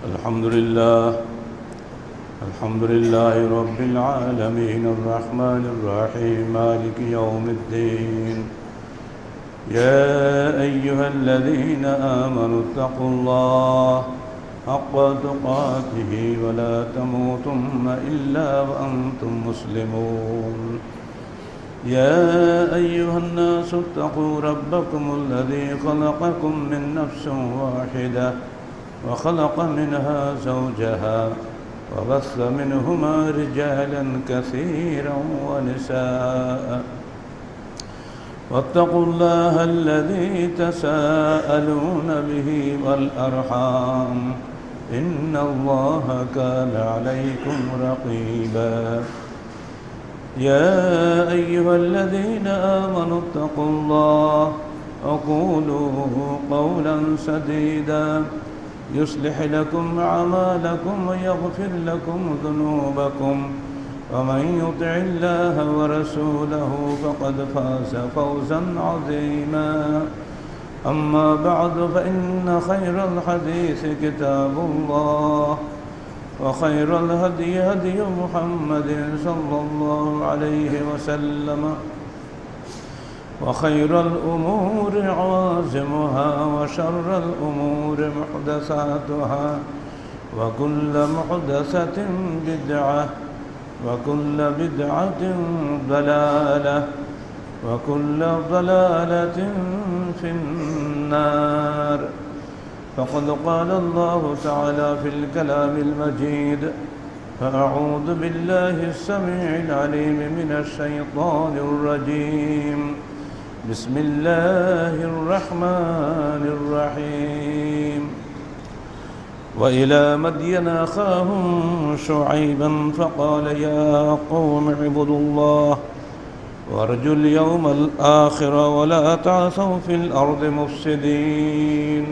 الحمد لله الحمد لله رب العالمين الرحمن الرحيم مالك يوم الدين يا أيها الذين آمنوا اتقوا الله حق تقاته ولا تموتن إلا وأنتم مسلمون يا أيها الناس اتقوا ربكم الذي خلقكم من نفس واحدة وخلق منها زوجها وبث منهما رجالا كثيرا ونساء واتقوا الله الذي تساءلون به والأرحام إن الله كان عليكم رقيبا يا أيها الذين آمنوا اتقوا الله وقولوا قولا سديدا يصلح لكم أعمالكم ويغفر لكم ذنوبكم ومن يطع الله ورسوله فقد فاز فوزا عظيما أما بعد فإن خير الحديث كتاب الله وخير الهدي هدي محمد صلى الله عليه وسلم وخير الأمور عوازمها وشر الأمور محدثاتها وكل محدثة بدعة وكل بدعة ضلالة وكل ضلالة في النار فقد قال الله تعالى في الكلام المجيد فأعوذ بالله السميع العليم من الشيطان الرجيم بسم الله الرحمن الرحيم وإلى مدين أخاهم شعيبا فقال يا قوم اعبدوا الله وارجوا اليوم الآخر ولا تعثوا في الأرض مفسدين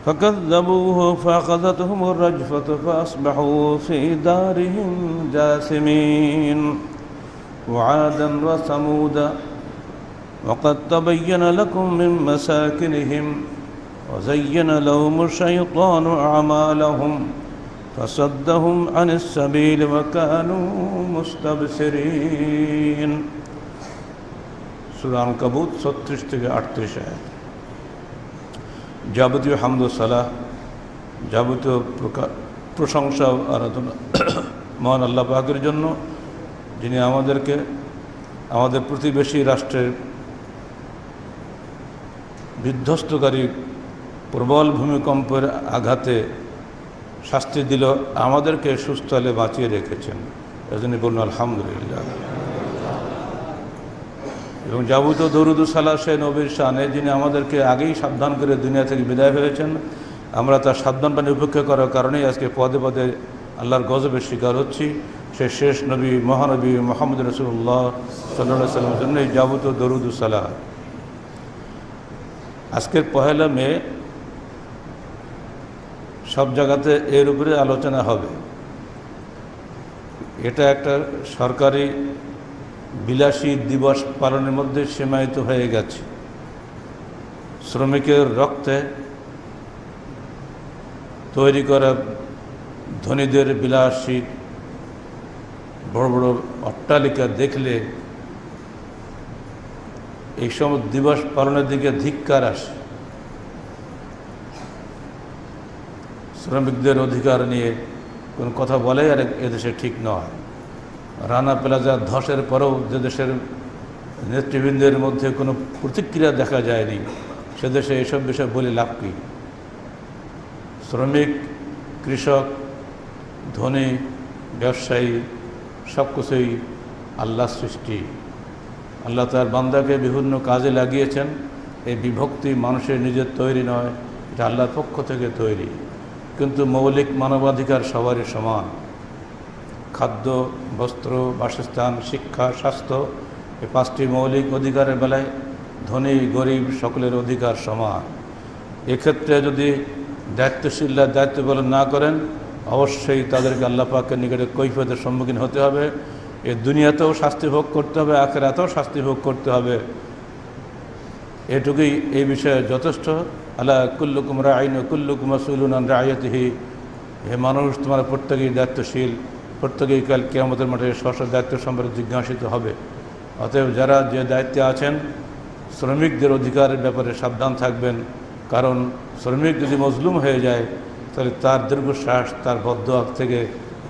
فكذبوه فأخذتهم الرجفة فأصبحوا في دارهم جاثمين وعادا وثمودا وقد تبين لكم من مساكنهم وزين لهم الشيطان أعمالهم فصدهم عن السبيل وكانوا مستبصرين সূরা আনকাবুত 36 থেকে 38 আয়াত। যাবতীয় হামদ ও সালাহ, যাবতীয় প্রশংসা ও আরাধনা মহান আল্লাহ পাকের জন্য, যিনি আমাদেরকে আমাদের প্রতিবেশী রাষ্ট্রের বিধ্বস্তকারী প্রবল ভূমিকম্পের আঘাতে শাস্তি দিল, আমাদেরকে সুস্থলে বাঁচিয়ে রেখেছেন। এজন্য বলুন আলহামদুলিল্লাহ। এবং যাবতীয় দরুদ ও সালাহ সে নবীর শানে, যিনি আমাদেরকে আগেই সাবধান করে দুনিয়া থেকে বিদায় হয়েছেন। আমরা তার সাবধান বাণী উপেক্ষা করার কারণেই আজকে পদে পদে আল্লাহর গজবের শিকার হচ্ছি। সে শেষ নবী মহানবী মুহাম্মদ রাসূলুল্লাহ সাল্লাল্লাহু আলাইহি ওয়াসাল্লামের জন্য যাবতীয় দরুদ ও সালাহ। আজকের 1 মে সব জায়গাতে এর উপরে আলোচনা হবে। এটা একটা সরকারি বিলাসী দিবস পালনের মধ্যে সীমায়িত হয়ে গেছে। শ্রমিকের রক্তে তৈরি করা ধনীদের বিলাসী বড় বড় অট্টালিকা দেখলে এই সময় দিবস পালনের দিকে ধিক্কার আসে। শ্রমিকদের অধিকার নিয়ে কোনো কথা বলে আর এদেশে ঠিক নয়। রানা প্লাজা ধসের পরেও যে দেশের নেতৃবৃন্দের মধ্যে কোনো প্রতিক্রিয়া দেখা যায়নি, সে দেশে এসব বিষয় বলে লাভ কি? শ্রমিক, কৃষক, ধনী, ব্যবসায়ী সব কিছুই আল্লাহর সৃষ্টি। আল্লাহ তার বান্দাকে বিভিন্ন কাজে লাগিয়েছেন। এই বিভক্তি মানুষের নিজের তৈরি নয়, এটা আল্লাহর পক্ষ থেকে তৈরি। কিন্তু মৌলিক মানবাধিকার সবারই সমান। খাদ্য, বস্ত্র, বাসস্থান, শিক্ষা, স্বাস্থ্য, এই 5টি মৌলিক অধিকারের বেলায় ধনী গরিব সকলের অধিকার সমান। এক্ষেত্রে যদি দায়িত্বশীলরা দায়িত্ব পালন না করেন, অবশ্যই তাদেরকে আল্লাহ পাকের নিকটে কৈফিয়তের সম্মুখীন হতে হবে। এই দুনিয়াতেও শাস্তি ভোগ করতে হবে, আখিরাতেও শাস্তি ভোগ করতে হবে। এটুকুই এই বিষয়ে যথেষ্ট। আলা কুল্লুকুম রাঈন ওয়া কুল্লুকুম মাসউলুন আন রাইয়াতিহি, হে মানুষ তোমরা প্রত্যেকেই দায়িত্বশীল, প্রত্যেকেই কাল কিয়ামতের মাঠে স্ব দায়িত্ব সম্পর্কে জিজ্ঞাসিত হবে। অতএব যারা যে দায়িত্বে আছেন শ্রমিকদের অধিকারের ব্যাপারে সাবধান থাকবেন, কারণ শ্রমিক যদি মজলুম হয়ে যায় তাহলে তার দীর্ঘশ্বাস, তার বদদোয়া থেকে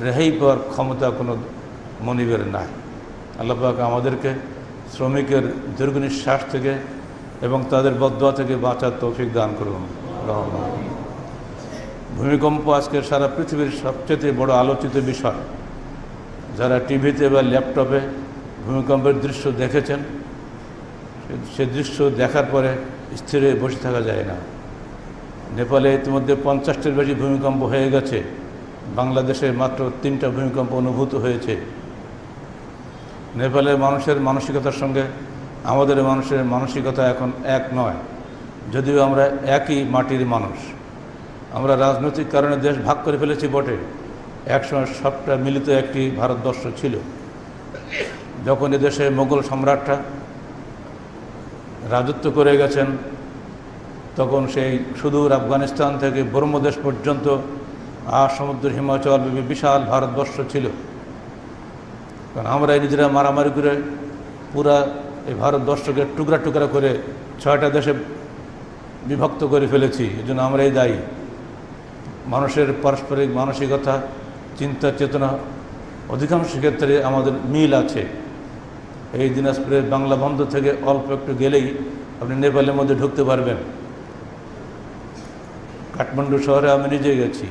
রেহাই পাওয়ার ক্ষমতা কোনো মনিবের নাই। আল্লাহ পাক আমাদেরকে শ্রমিকের দীর্ঘ নিঃশ্বাস থেকে এবং তাদের বদদোয়া থেকে বাঁচার তৌফিক দান করুন। ভূমিকম্প আজকের সারা পৃথিবীর সবচেয়ে বড় আলোচিত বিষয়। যারা টিভিতে বা ল্যাপটপে ভূমিকম্পের দৃশ্য দেখেছেন, সে দৃশ্য দেখার পরে স্থির হয়ে বসে থাকা যায় না। নেপালে ইতিমধ্যে 50টির বেশি ভূমিকম্প হয়ে গেছে, বাংলাদেশে মাত্র 3টা ভূমিকম্প অনুভূত হয়েছে। নেপালের মানুষের মানসিকতার সঙ্গে আমাদের মানুষের মানসিকতা এখন এক নয়, যদিও আমরা একই মাটির মানুষ। আমরা রাজনৈতিক কারণে দেশ ভাগ করে ফেলেছি বটে, একসময় সবটা মিলিত একটি ভারতবর্ষ ছিল। যখন এদেশে মোগল সম্রাটরা রাজত্ব করে গেছেন, তখন সেই সুদূর আফগানিস্তান থেকে ব্রহ্মদেশ পর্যন্ত সমুদ্র, হিমাচল, বিশাল ভারতবর্ষ ছিল। কারণ আমরা নিজেরা মারামারি করে পুরা এই ভারতবর্ষকে টুকরা টুকরা করে 6টা দেশে বিভক্ত করে ফেলেছি। এই জন্য আমরাই দায়ী। মানুষের পারস্পরিক মানসিকতা, চিন্তা চেতনা অধিকাংশ ক্ষেত্রে আমাদের মিল আছে। এই দিনাজপুরের বাংলা বন্দর থেকে অল্প একটু গেলেই আপনি নেপালের মধ্যে ঢুকতে পারবেন। কাঠমান্ডু শহরে আমি নিজে গেছি,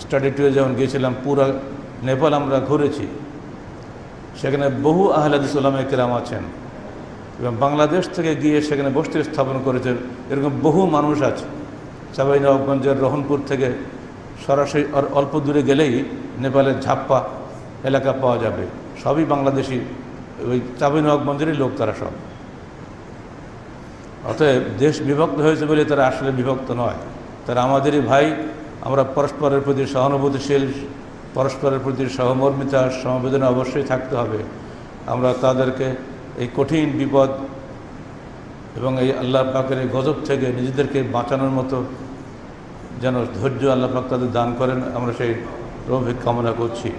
স্টাডি ট্যুরে যখন গিয়েছিলাম পুরা নেপাল আমরা ঘুরেছি। সেখানে বহু আহলে হাদিস উলামায়ে কেরাম আছেন এবং বাংলাদেশ থেকে গিয়ে সেখানে বসতি স্থাপন করেছেন। এরকম বহু মানুষ আছে। চাঁপাইনবাবগঞ্জের রহনপুর থেকে সরাসরি অল্প দূরে গেলেই নেপালের ঝাপ্পা এলাকা পাওয়া যাবে, সবই বাংলাদেশি, ওই চাঁপাইনবাবগঞ্জেরই লোক তারা সব। অতএব দেশ বিভক্ত হয়েছে বলে তারা আসলে বিভক্ত নয়, তারা আমাদেরই ভাই। আমরা পরস্পরের প্রতি সহানুভূতিশীল, পরস্পরের প্রতি সহমর্মিতা, সমবেদনা অবশ্যই থাকতে হবে। আমরা তাদেরকে এই কঠিন বিপদ এবং এই আল্লাহ পাকের এই গজব থেকে নিজেদেরকে বাঁচানোর মতো যেন ধৈর্য আল্লাহ পাক তাদের দান করেন, আমরা সেই তৌফিক কামনা করছি।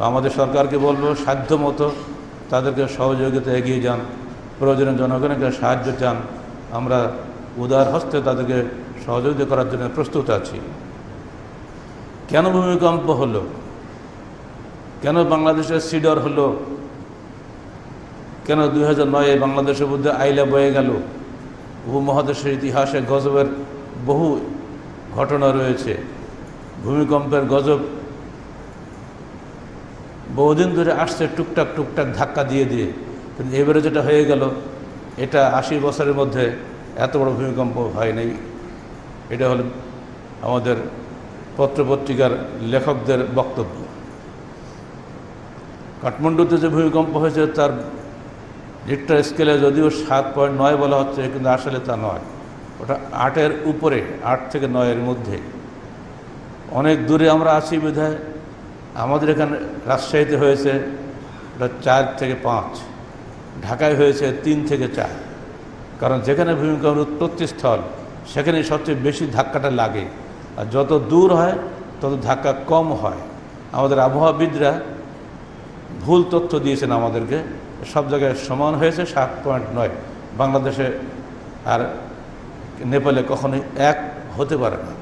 আমাদের সরকারকে বলবো সাধ্য মতো তাদেরকে সহযোগিতা এগিয়ে যান, প্রয়োজনে জনগণকে সাহায্য চান। আমরা উদার হস্তে তাদেরকে সহযোগিতা করার জন্য প্রস্তুত আছি। কেন ভূমিকম্প হলো? কেন বাংলাদেশের সিডর হলো? কেন 2009-এ বাংলাদেশের মধ্যে আইলা বয়ে গেল? উপমহাদেশের ইতিহাসে গজবের বহু ঘটনা রয়েছে। ভূমিকম্পের গজব বহুদিন ধরে আসছে, টুকটাক টুকটাক ধাক্কা দিয়ে দিয়ে। কিন্তু এবারে যেটা হয়ে গেল, এটা 80 বছরের মধ্যে এত বড় ভূমিকম্প হয় নাই। এটা হলো আমাদের পত্রপত্রিকার লেখকদের বক্তব্য। কাঠমান্ডুতে যে ভূমিকম্প হয়েছে তার রিক্টার স্কেলে যদিও 7.9 বলা হচ্ছে, কিন্তু আসলে তা নয়, ওটা 8-এর উপরে, 8 থেকে 9-এর মধ্যে। অনেক দূরে আমরা আছি বিধায় আমাদের এখানে রাজশাহীতে হয়েছে ওটা 4 থেকে 5, ঢাকায় হয়েছে 3 থেকে 4। কারণ যেখানে ভূমিকম্পের উৎপত্তিস্থল সেখানে সবচেয়ে বেশি ধাক্কাটা লাগে, আর যত দূর হয় তত ধাক্কা কম হয়। আমাদের আবহাওয়াবিদরা ভুল তথ্য দিয়েছেন আমাদেরকে, সব জায়গায় সমান হয়েছে 7.9। বাংলাদেশে আর নেপালে কখনোই এক হতে পারে না।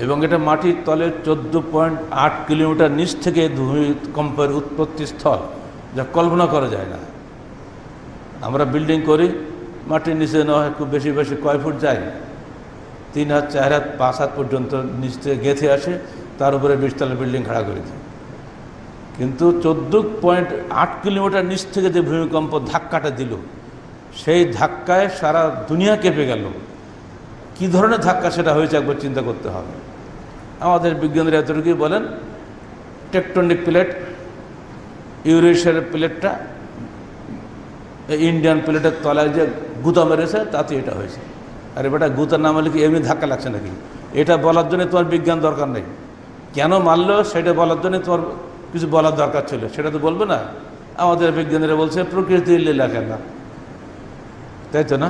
এবং এটা মাটির তলে 14.8 কিলোমিটার নিচ থেকে ভূমিকম্পের উৎপত্তি স্থল, যা কল্পনা করা যায় না। আমরা বিল্ডিং করি, মাটির নিচে নয় খুব বেশি বেশি কয় ফুট যায়, 3 হাত 4 হাত 5 হাত পর্যন্ত নিচ থেকে গেঁথে আসে, তার উপরে 20 তলা বিল্ডিং খাড়া করে দিই। কিন্তু 14.8 কিলোমিটার নিচ থেকে যে ভূমিকম্প ধাক্কাটা দিল, সেই ধাক্কায় সারা দুনিয়া কেঁপে গেল। কী ধরনের ধাক্কা সেটা হয়েছে একবার চিন্তা করতে হবে। আমাদের বিজ্ঞানীরা এতটুকুই বলেন, টেকটনিক প্লেট, ইউরেশিয়ার প্লেটটা ইন্ডিয়ান প্লেটের তলায় যে গুঁতা মেরেছে তাতে এটা হয়েছে। আর বেটা গুঁতার নাম হলে কি এমনি ধাক্কা লাগছে নাকি? এটা বলার জন্য তোমার বিজ্ঞান দরকার নেই। কেন মারলো সেটা বলার জন্য তোমার কিছু বলার দরকার ছিল, সেটা তো বলবে না। আমাদের বিজ্ঞানীরা বলছে প্রকৃতির লীলা খেলা, তাই তো না?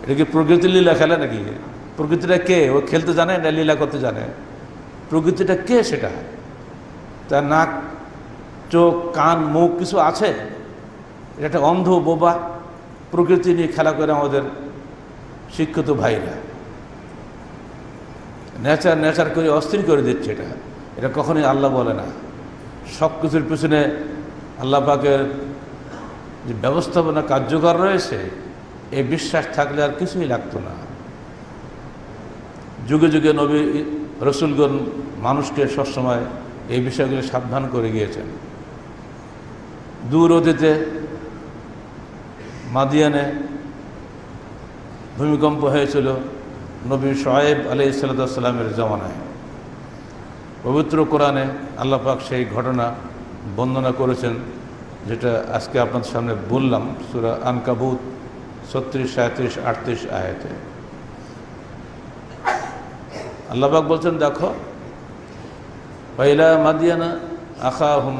এটা কি প্রকৃতির লীলা খেলে নাকি? প্রকৃতিটা কে? ও খেলতে জানে না লীলা করতে জানে? প্রকৃতিটা কে সেটা? তার নাক, চোখ, কান, মুখ কিছু আছে? এটা একটা অন্ধ বোবা প্রকৃতি নিয়ে খেলা করে আমাদের শিক্ষিত ভাইরা নেচার নেচার করে অস্থির করে দিচ্ছে। এটা কখনোই আল্লাহ বলে না। সব কিছুর পিছনে আল্লাহ পাকের যে ব্যবস্থাপনা কার্যকর রয়েছে, এই বিশ্বাস থাকলে আর কিছুই লাগতো না। যুগে যুগে নবী রসুলগণ মানুষকে সবসময় এই বিষয়গুলি সাবধান করে গিয়েছেন। দূর অতীতে মাদিয়ানে ভূমিকম্প হয়েছিল নবী শুআয়ব আলাইহিস সালামের জমানায়। পবিত্র কোরআনে আল্লাহ পাক সেই ঘটনা বর্ণনা করেছেন, যেটা আজকে আপনাদের সামনে বললাম সূরা আনকাবুত 36, 37, 38 আয়াতে। আল্লাহ পাক বলছেন, দেখো, পয়লা মাদিয়ানা আখাহুম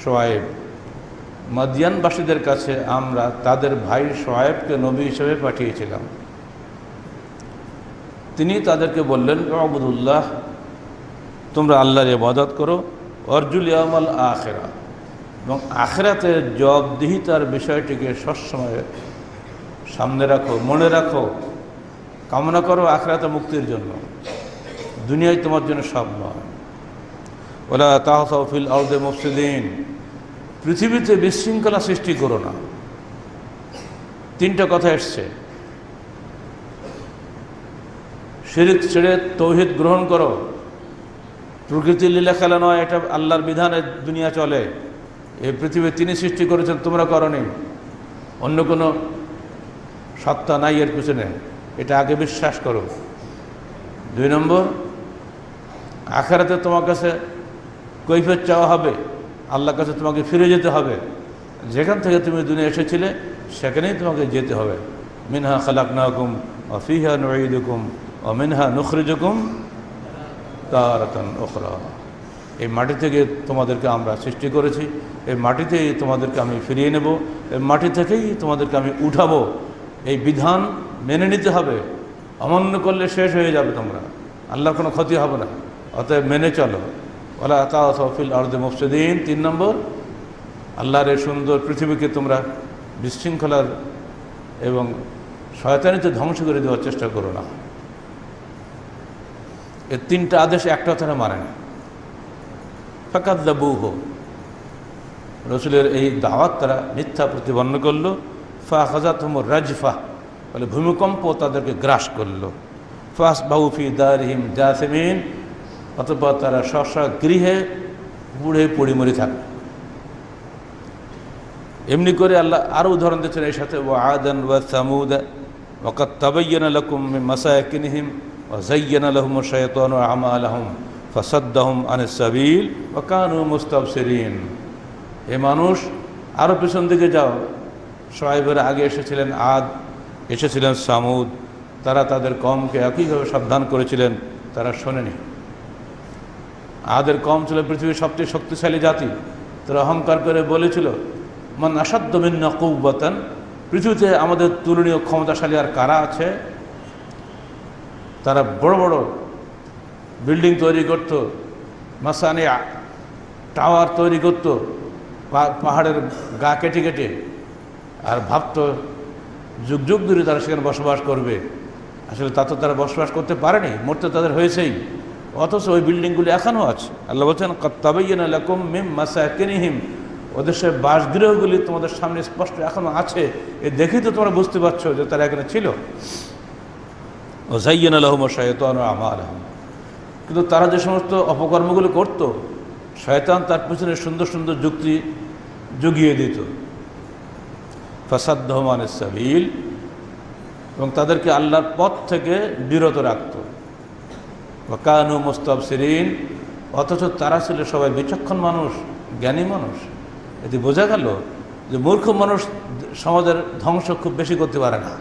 শুআয়ব, মাদিয়ানবাসীদের কাছে আমরা তাদের ভাই শুআয়বকে নবী হিসেবে পাঠিয়েছিলাম। তিনি তাদেরকে বললেন, উবুদুল্লাহ, তোমরা আল্লাহর ইবাদত করো, অরজুল ইয়াউমাল আখিরা, এবং আখিরাতের জবাবদিহিতার বিষয়টিকে সবসময় সামনে রাখো, মনে রাখো, কামনা করো আখিরাতে মুক্তির জন্য। দুনিয়ায় তোমার জন্য সব নয়। ওয়ালা তাহসাউ ফিল আরদি মুফসিদিন, পৃথিবীতে বিশৃঙ্খলা সৃষ্টি করো না। তিনটা কথা এসছে, শিরক ছেড়ে তৌহিদ গ্রহণ করো। প্রকৃতির লীলা খেলা নয়, এটা আল্লাহর বিধানে দুনিয়া চলে। এই পৃথিবী তিনি সৃষ্টি করেছেন, তোমরা করনি। অন্য কোনো সত্তা নাই এর পিছনে, এটা আগে বিশ্বাস করো। 2 নম্বর, আখিরাতে তোমার কাছে কৈফিয়ত চাওয়া হবে, আল্লাহর কাছে তোমাকে ফিরে যেতে হবে। যেখান থেকে তুমি দুনিয়া এসেছিলে সেখানেই তোমাকে যেতে হবে। মিনহা খালাকনাকুম ওয়া ফিহা নুঈদুকুম ওয়া মিনহা নুখরিজুকুম তারাতান উখরা। এই মাটি থেকে তোমাদেরকে আমরা সৃষ্টি করেছি, এই মাটিতেই তোমাদেরকে আমি ফিরিয়ে নেব, এই মাটি থেকেই তোমাদেরকে আমি উঠাবো। এই বিধান মেনে নিতে হবে, অমান্য করলে শেষ হয়ে যাবে তোমরা, আল্লাহর কোনো ক্ষতি হবে না। অতএব মেনে চলো। ওয়ালা তা'সাউ ফিল আরদি মুফসিদিন। 3 নম্বর, আল্লাহর এই সুন্দর পৃথিবীকে তোমরা বিশৃঙ্খলার এবং শয়তানিতে ধ্বংস করে দেওয়ার চেষ্টা করো না। এই 3টা আদেশ একটা তারা মানে না। ফাকাযযাবুহু, রসুলের এই দাওয়াত তারা মিথ্যা প্রতিপন্ন করলো। ফাআখাযাতহুমুর রাজফা, বলে ভূমিকম্প তাদেরকে গ্রাস করলো। ফাসবাহু ফি দারিহিম জাসিমিন, অতঃপর তারা স্ব গৃহে বুড়ে পড়ি মরে থাকে। এমনি করে আল্লাহ আরও উদাহরণ দিচ্ছেন এর সাথে, ওয়া আদান ওয়া সামুদ ওয়া কাদ তাবায়্যানা লাকুম মিন মাসাকিনিহিম ওয়া যায়্যানা লাহুমুশ শাইতানু আমালাহুম ফাসাদ্দাহুম আনিস সাবিল ওয়া কানু মুস্তাবসিরিন। এ মানুষ, আরও পেছন দিকে যাও। শুআয়বের আগে এসেছিলেন আদ, এসেছিলেন সামুদ। তারা তাদের কওমকে একইভাবে সাবধান করেছিলেন, তারা শোনেনি। আদের কওম ছিল পৃথিবীর সবচেয়ে শক্তিশালী জাতি। তারা অহংকার করে বলেছিল, মান আশাদ্দু মিন্না কুওয়াতান, পৃথিবীতে আমাদের তুলনীয় ক্ষমতাশালী আর কারা আছে? তারা বড় বড় বিল্ডিং তৈরি করত, মাসানে টাওয়ার তৈরি করত পাহাড়ের গা কেটে কেটে, আর ভাবত যুগ যুগ ধরে তারা সেখানে বসবাস করবে। আসলে তা তো তারা বসবাস করতে পারেনি, মরতে তাদের হয়েছেই। অথচ ওই বিল্ডিংগুলি এখনও আছে। আল্লাহ বলছেন, কাদ তাবায়্যানা লাকুম মিন মাসাকিনিহিম, ওদের সে বাসগৃহগুলি তোমাদের সামনে স্পষ্ট এখনও আছে। এ দেখেই তো তোমরা বুঝতে পারছো যে তারা এখানে ছিল। ওয়া যায়্যানা লাহুমুশ শাইতানু আমালাহুম, কিন্তু তারা যে সমস্ত অপকর্মগুলো করত, শয়তান তার পিছনে সুন্দর সুন্দর যুক্তি জুগিয়ে দিত। ফাসাদ্দাহুম আনিস সাবিল, এবং তাদেরকে আল্লাহর পথ থেকে বিরত রাখত। ওয়া কানু মুস্তাবসিরিন, অথচ তারা ছিল সবাই বিচক্ষণ মানুষ, জ্ঞানী মানুষ। এতে বোঝা গেল যে মূর্খ মানুষ সমাজের ধ্বংস খুব বেশি করতে পারে না,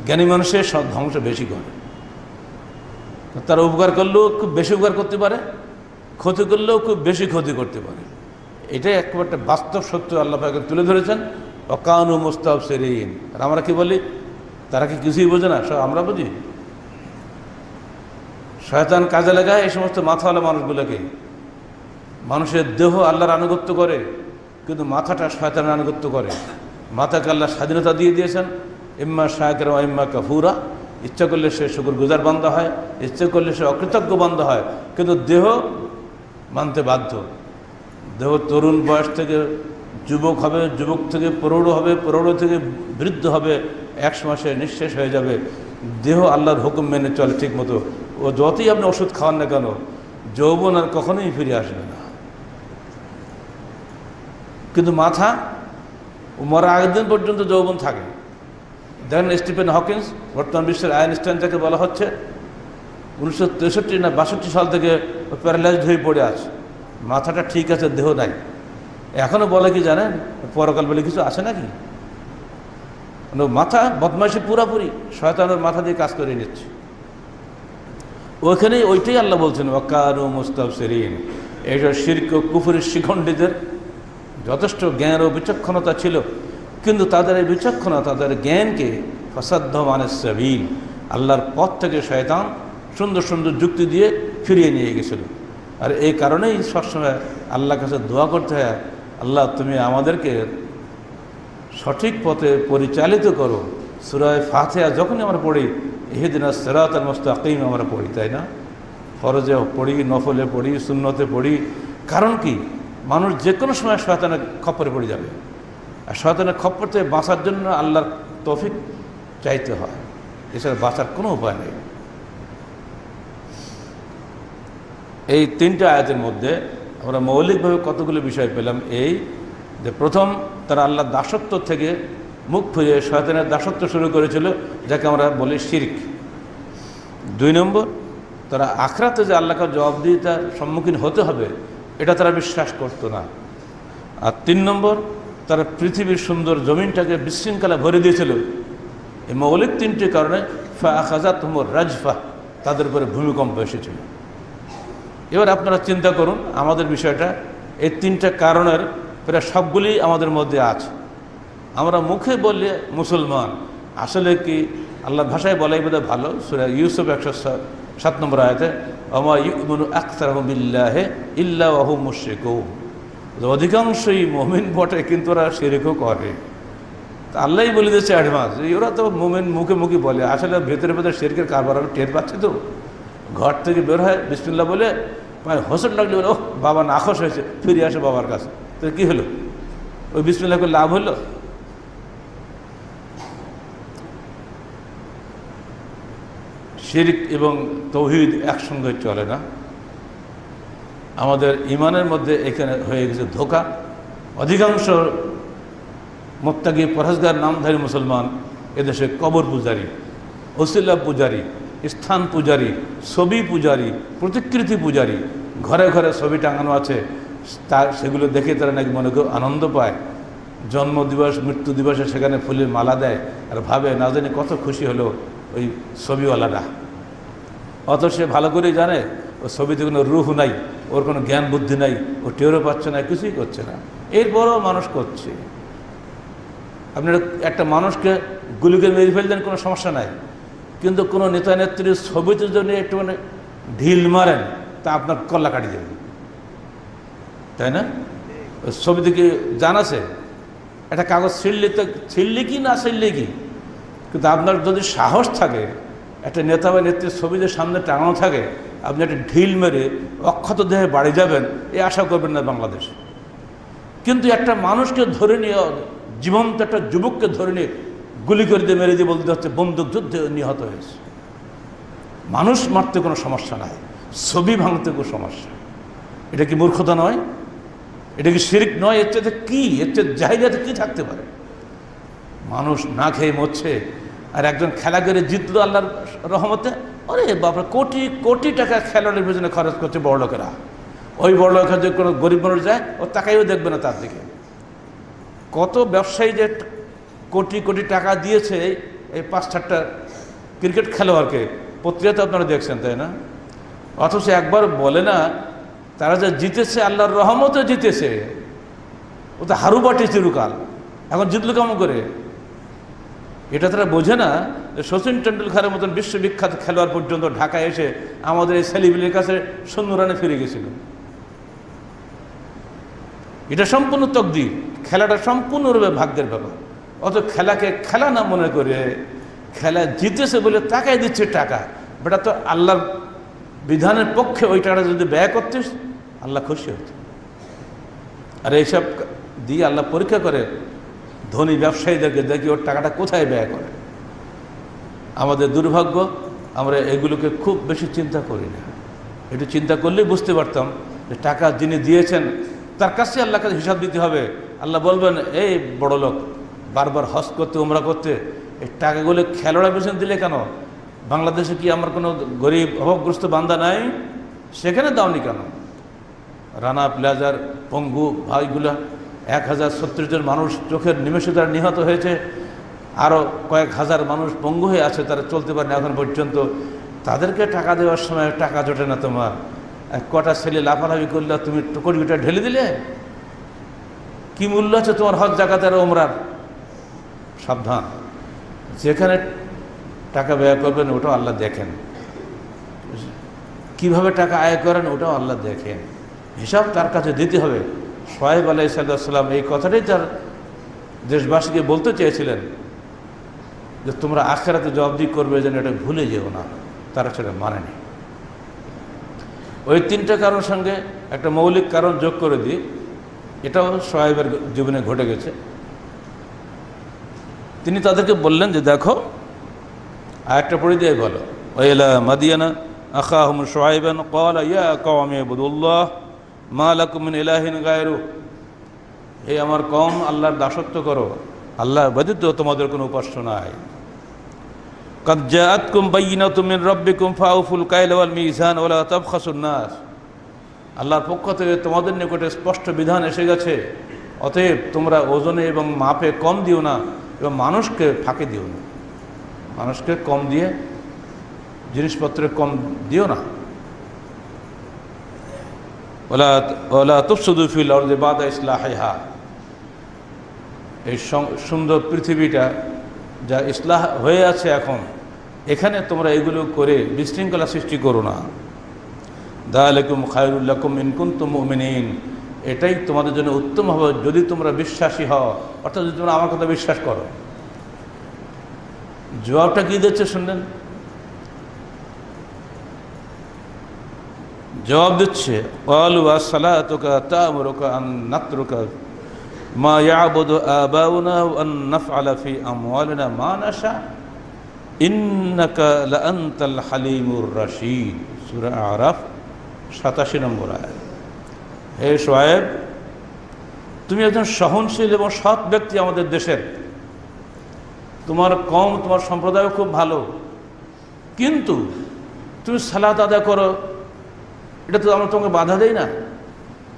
জ্ঞানী মানুষের ধ্বংস বেশি করে। তারা উপকার করলেও খুব বেশি উপকার করতে পারে, ক্ষতি করলেও খুব বেশি ক্ষতি করতে পারে। এটাই একটা বাস্তব সত্য আল্লাহ পাক তুলে ধরেছেন। ওয়া কানু মুস্তাবসিরিন। আর আমরা কি বলি? তারা কি কিছুই বোঝে না? সব আমরা বুঝি। শয়তান কাজে লাগায় এই সমস্ত মাথাওয়ালা মানুষগুলোকে। মানুষের দেহ আল্লাহর আনুগত্য করে, কিন্তু মাথাটা শয়তানের আনুগত্য করে। মাথাকে আল্লাহ স্বাধীনতা দিয়ে দিয়েছেন, ইম্মা শাকিরা ওয়া ইম্মা কাফুরা। ইচ্ছা করলে সে শুকরগুজার বান্দা হয়, ইচ্ছা করলে সে অকৃতজ্ঞ বান্দা হয়, কিন্তু দেহ মানতে বাধ্য। দেহ তরুণ বয়স থেকে যুবক হবে, যুবক থেকে প্রৌঢ় হবে, প্রৌঢ় থেকে বৃদ্ধ হবে, এক মাসে নিঃশেষ হয়ে যাবে। দেহ আল্লাহর হুকুম মেনে চলে ঠিক মতো। ও যতই আপনি ওষুধ খাওয়ান না কেন, যৌবন আর কখনোই ফিরে আসবে না। কিন্তু মাথা ও মরার আগের দিন পর্যন্ত যৌবন থাকে। দেখেন স্টিফেন হকিন্স, বর্তমান বিশ্বের আইনস্টাইন যাকে বলা হচ্ছে, 1963 না 62 সাল থেকে প্যারালাইজড হয়ে পড়ে আছে। মাথাটা ঠিক আছে, দেহ নাই। এখনও বলে কি জানেন, পরকাল বলে কিছু আছে নাকি? মাথা বদমাইশি পুরাপুরি শয়তানের মাথা দিয়ে কাজ করে নিচ্ছে। ওইখানেই ওইটাই আল্লাহ বলছেন ওয়াকানু মুস্তাবসিরিন। এইসব শিরক ও কুফরের শিখণ্ডীদের যথেষ্ট জ্ঞান ও বিচক্ষণতা ছিল, কিন্তু তাদের এই বিচক্ষণতা, তাদের জ্ঞানকে ফাসাদ্দ মানে সাবিল, আল্লাহর পথ থেকে শয়তান সুন্দর সুন্দর যুক্তি দিয়ে ফিরিয়ে নিয়ে গেছিল। আর এই কারণেই সবসময় আল্লাহর কাছে দোয়া করতে হয়, আল্লাহ তুমি আমাদেরকে সঠিক পথে পরিচালিত করো। সূরা ফাতিহা যখনই আমরা পড়ি, ইহদিনাস সিরাতাল মুস্তাকিম আমরা পড়ি, তাই না? ফরজে পড়ি, নফলে পড়ি, সুন্নতে পড়ি। কারণ কি? মানুষ যে কোনো সময় শয়তানের খপ্পরে পড়ে যাবে, আর শয়তানের খপ্পর থেকে বাঁচার জন্য আল্লাহর তৌফিক চাইতে হয়, এছাড়া বাঁচার কোনো উপায় নেই। এই তিনটা আয়াতের মধ্যে আমরা মৌলিকভাবে কতগুলো বিষয় পেলাম। এই যে প্রথম, তারা আল্লাহর দাসত্ব থেকে মুখ ফিরিয়ে শয়তানের দাসত্ব শুরু করেছিল, যাকে আমরা বলি শিরক। 2 নম্বর, তারা আখিরাতে যে আল্লাহকে জবাবদিহিতার সম্মুখীন হতে হবে এটা তারা বিশ্বাস করত না। আর 3 নম্বর, তারা পৃথিবীর সুন্দর জমিনটাকে বিশৃঙ্খলা ভরে দিয়েছিল। এই মৌলিক 3টি কারণে ফাআখাযাতহুমুর রাজফা, তাদের উপরে ভূমিকম্প এসেছিল। এবার আপনারা চিন্তা করুন আমাদের বিষয়টা। এই 3টা কারণের প্রায় সবগুলি আমাদের মধ্যে আছে। আমরা মুখে বললে মুসলমান, আসলে কি আল্লাহর ভাষায় বলাই বোধহয় ভালো। সূরা ইউসুফ 107 নম্বর আয়াতে, ওমা ইউমিনু আকসারুহুম বিল্লাহি ইল্লা ওয়া হুম মুশরিকুন। অধিকাংশই মুমিন বটে, কিন্তু ওরা শিরকও করে। তা আল্লাহই বলে দিয়েছে অ্যাডভান্স, ওরা তো মুমিন মুখে মুখে বলে, আসলে ভেতরে ভেতরে শিরকের কারবার টের পাচ্ছে। তো ঘর থেকে বের হয় বিসমিল্লাহ বলে, হোঁচট লাগলে বলে ওহ বাবা নাখোশ হয়েছে, ফিরে আসে বাবার কাছে। তো কী হলো? ওই বিসমিল্লাহ করে লাভ হলো? শিরক এবং তৌহিদ একসঙ্গে চলে না। আমাদের ইমানের মধ্যে এখানে হয়ে গেছে ধোঁকা। অধিকাংশ মুত্তাকি পরহেজগার নামধারী মুসলমান এদেশে কবর পূজারী, ওসিলা পূজারী, স্থান পূজারী, ছবি পূজারী, প্রতিকৃতি পূজারী। ঘরে ঘরে ছবি টাঙানো আছে, সেগুলো দেখে তারা নাকি মনে করে আনন্দ পায়। জন্মদিবস, মৃত্যু দিবসে সেখানে ফুলের মালা দেয় আর ভাবে না জানি কত খুশি হলো ওই ছবিওয়ালারা। অত সে ভালো করেই জানে ও ছবিতে কোনো রুহ নাই, ওর কোনো জ্ঞান বুদ্ধি নাই, ও টেরও পাচ্ছে না, কিছুই করছে না। এরপরও মানুষ করছে। আপনারা একটা মানুষকে গুলি করে মেরে ফেললেন, কোনো সমস্যা নাই, কিন্তু কোনো নেতা নেত্রীর ছবিতে যদি একটু মানে ঢিল মারেন তা আপনার কল্লা কাটি দেবে, তাই না? ওই ছবিতে কি জানাছে একটা কাগজ ছিঁড়লে কি না ছিঁড়লে কি, কিন্তু আপনার যদি সাহস থাকে, একটা নেতা বা নেত্রীর ছবিদের সামনে টাঙানো থাকে, আপনি একটা ঢিল মেরে অক্ষত দেহে বাড়ি যাবেন এই আশা করবেন না বাংলাদেশে। কিন্তু একটা মানুষকে ধরে নিয়ে, জীবন্ত একটা যুবককে ধরে নিয়ে গুলি করে দিয়ে মেরে দিয়ে বলতে হচ্ছে বন্দুক যুদ্ধে নিহত হয়েছে। মানুষ মারতে কোনো সমস্যা নাই, ছবি ভাঙতে কোনো সমস্যা। এটা কি মূর্খতা নয়? এটা কি শিরক নয়? এর চেয়ে কি, এর চেয়ে জাহিলিয়াতে কি থাকতে পারে? মানুষ না খেয়ে মরছে, আর একজন খেলা করে জিতলো আল্লাহর রহমতে, আরে বাবা কোটি কোটি টাকা খেলোয়াড়ের পেছনে খরচ করছে বড় লোকেরা। ওই বড় লোকের যে কোনো গরিব মানুষ যায়, ও তাকাইও দেখবে না তার দিকে। কত ব্যবসায়ী যে কোটি কোটি টাকা দিয়েছে এই 5-4টা ক্রিকেট খেলোয়াড়কে, পত্রিকাতে আপনারা দেখছেন, তাই না? অথচ একবার বলে না তারা যে জিতেছে আল্লাহর রহমতে জিতেছে, ও তো হারু বাটি চিরকাল। এখন জিতলো কেমন করে? এটা তারা বোঝে না যে শচীন টেন্ডুলকারের মতন বিশ্ববিখ্যাত খেলোয়াড় পর্যন্ত ঢাকায় এসে আমাদের এই ছেলেপিলের কাছে 0 রানে ফিরে গেছিল। এটা সম্পূর্ণ তকদির, খেলাটা সম্পূর্ণরূপে ভাগ্যের ব্যাপার। অত খেলাকে খেলা না মনে করে খেলা জিতেছে বলে টাকায় দিচ্ছে টাকা, বেটা তো আল্লাহর বিধানের পক্ষে ওই টাকাটা যদি ব্যয় করতিস আল্লাহ খুশি হতো। আর এইসব দিয়ে আল্লাহ পরীক্ষা করে ধনী ব্যবসায়ীদেরকে, দেখি ওর টাকাটা কোথায় ব্যয় করে। আমাদের দুর্ভাগ্য, আমরা এগুলোকে খুব বেশি চিন্তা করি না। একটু চিন্তা করলেই বুঝতে পারতাম যে টাকা যিনি দিয়েছেন তার কাছে আল্লাহর কাছে হিসাব দিতে হবে। আল্লাহ বলবেন, এই বড় লোক বারবার হজ করতে উমরা করতে এই টাকাগুলো খেলোয়াড় পেছনে দিলে কেন? বাংলাদেশে কি আমার কোনো গরিব অভাবগ্রস্ত বান্দা নাই? সেখানে দাওনি কেন? রানা প্লাজার পঙ্গু ভাইগুলা 1036 জন মানুষ চোখের নিমেষে তারা নিহত হয়েছে, আরও কয়েক হাজার মানুষ পঙ্গু হয়ে আছে, তারা চলতে পারে না এখন পর্যন্ত। তাদেরকে টাকা দেওয়ার সময় টাকা জোটে না তোমার। কটা ছেলে লাফালাফি করলে তুমি কোটিটা ঢেলে দিলে? কি মূল্য আছে তোমার হজ জাকাতের ওমরার? সাবধান, যেখানে টাকা ব্যয় করবেন ওটাও আল্লাহ দেখেন, কিভাবে টাকা আয় করেন ওটাও আল্লাহ দেখেন, হিসাব তার কাছে দিতে হবে। সোহাইব আলাইহিসসালাম এই কথাটাই তার দেশবাসীকে বলতে চেয়েছিলেন যে তোমরা আখিরাতে জবাবদিহি করবে যেন এটা ভুলে যেও না। তারা সেটা মানেনি। ওই 3টা কারণের সঙ্গে একটা মৌলিক কারণ যোগ করে দিই, এটাও সোহাইবের জীবনে ঘটে গেছে। তিনি তাদেরকে বললেন যে দেখো, আরেকটা পড়ে দিয়ে বলো, ওয়াইলা মাদিয়ানা আখাহুম শুআইবান ক্বালা ইয়া কওমি ইবুদুল্লাহ মা লাকুম মিন ইলাহিন গায়রু। হে আমার কওম, আল্লাহর দাসত্ব করো, আল্লাহ ব্যতীত তোমাদের কোনো উপাস্য নাই। قد جاءتكم بينة من ربكم فأوفوا الكيل والميزان ولا تبخسوا الناس। আল্লাহর পক্ষ থেকে তোমাদের নিকটে স্পষ্ট বিধান এসে গেছে, অতএব তোমরা ওজনে এবং মাপে কম দিও না এবং মানুষকে ফাঁকি দিও না। মানুষকে কম দিয়ে জিনিসপত্রে কম দিও না। ওয়ালা তুফসিদু ফিল আরদি বাদা ইসলাহিহা। এই সুন্দর পৃথিবীটা যা ইসলাহ হয়ে আছে এখন, এখানে তোমরা এগুলো করে বিশৃঙ্খলা সৃষ্টি করো না। যালিকুম খায়রুল লাকুম ইন কুনতুম মুমিনিন। এটাই তোমাদের জন্য উত্তম হবে যদি তোমরা বিশ্বাসী হও, অর্থাৎ যদি তোমরা আমার কথা বিশ্বাস করো। জবাবটা কি দিচ্ছে শুনলেন? জবাব দিচ্ছে, ক্বালু আসসালাতুকা তা'মুরুকা আন নাতরুকা মা ইয়াবুদু আবাউনা ওয়া আন নাফআলা ফি আমওয়ালিনা মা নাশা ইন্নাকা লাআনতাল হালিমুর রাশীদ। সূরা আরাফ 87 নম্বর আয়াত। হে শুআয়ব, তুমি একজন সহনশীল এবং সৎ ব্যক্তি আমাদের দেশের, তোমার কওম তোমার সম্প্রদায় খুব ভালো, কিন্তু তুমি সালাত আদায় করো, এটা তো আমরা তোমাকে বাধা দেই না,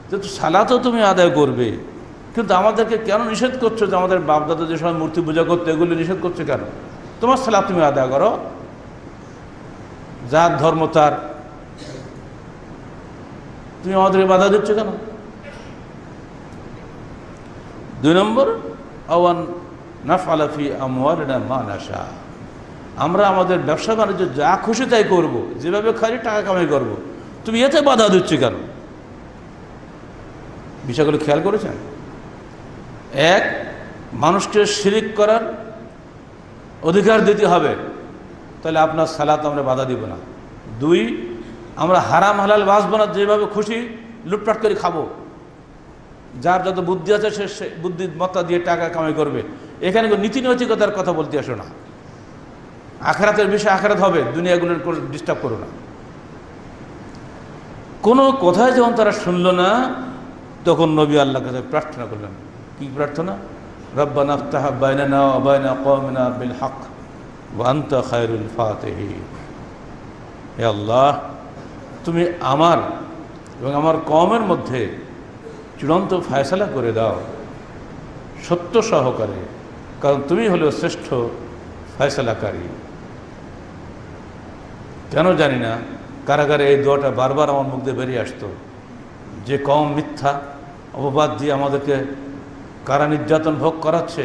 যেহেতু সালাতও তুমি আদায় করবে, কিন্তু আমাদেরকে কেন নিষেধ করছো যে আমাদের বাপদাদা যে সময় মূর্তি পূজা করতে, এগুলো নিষেধ করছে কেন? তোমার সালাত তুমি আদায় করো, যার ধর্ম তার, তুমি আমাদেরকে বাধা দিচ্ছ কেন? 2 নম্বর, আওয়ান নাফআলা ফি আমওয়ালিনা মা নাশা। আমরা আমাদের ব্যবসা বাণিজ্য যা খুশি তাই করবো, যেভাবে খালি টাকা কামাই করবো, তুমি এতে বাধা দিচ্ছ কেন? বিষয়গুলো খেয়াল করেছেন? 1, মানুষকে শিরিক করার অধিকার দিতে হবে, তাহলে আপনার সালাত আমরা বাধা দিব না। 2, আমরা হারাম হালাল বাঁচবো না, যেভাবে খুশি লুটপাট করে খাবো, যার যত বুদ্ধি আছে সে বুদ্ধিমত্তা দিয়ে টাকা কামাই করবে। এখানে নীতি নৈতিকতার কথা বলতে আসো না। আখিরাতের বিষয় আখিরাত হবে, দুনিয়াগুলোর কোনো ডিস্টার্ব করো না। কোনো কথায় যখন তারা শুনল না, তখন নবী আল্লাহর কাছে প্রার্থনা করলেন। কি প্রার্থনা? রব্বানা ইফতাহ বাইনানা ওয়া বাইনা কওমিনা বিল হক ওয়া আনতা খায়রুল ফাতিহিন। হে আল্লাহ, তুমি আমার এবং আমার কওমের মধ্যে চূড়ান্ত ফয়সালা করে দাও সত্য সহকারে, কারণ তুমি হলো শ্রেষ্ঠ ফয়সালাকারী। কেন জানি না, কারাগারে এই দোয়াটা বারবার আমার মুখ দিয়ে বেরিয়ে আসতো। যে কওম মিথ্যা অপবাদ দিয়ে আমাদেরকে কারা নির্যাতন ভোগ করাচ্ছে,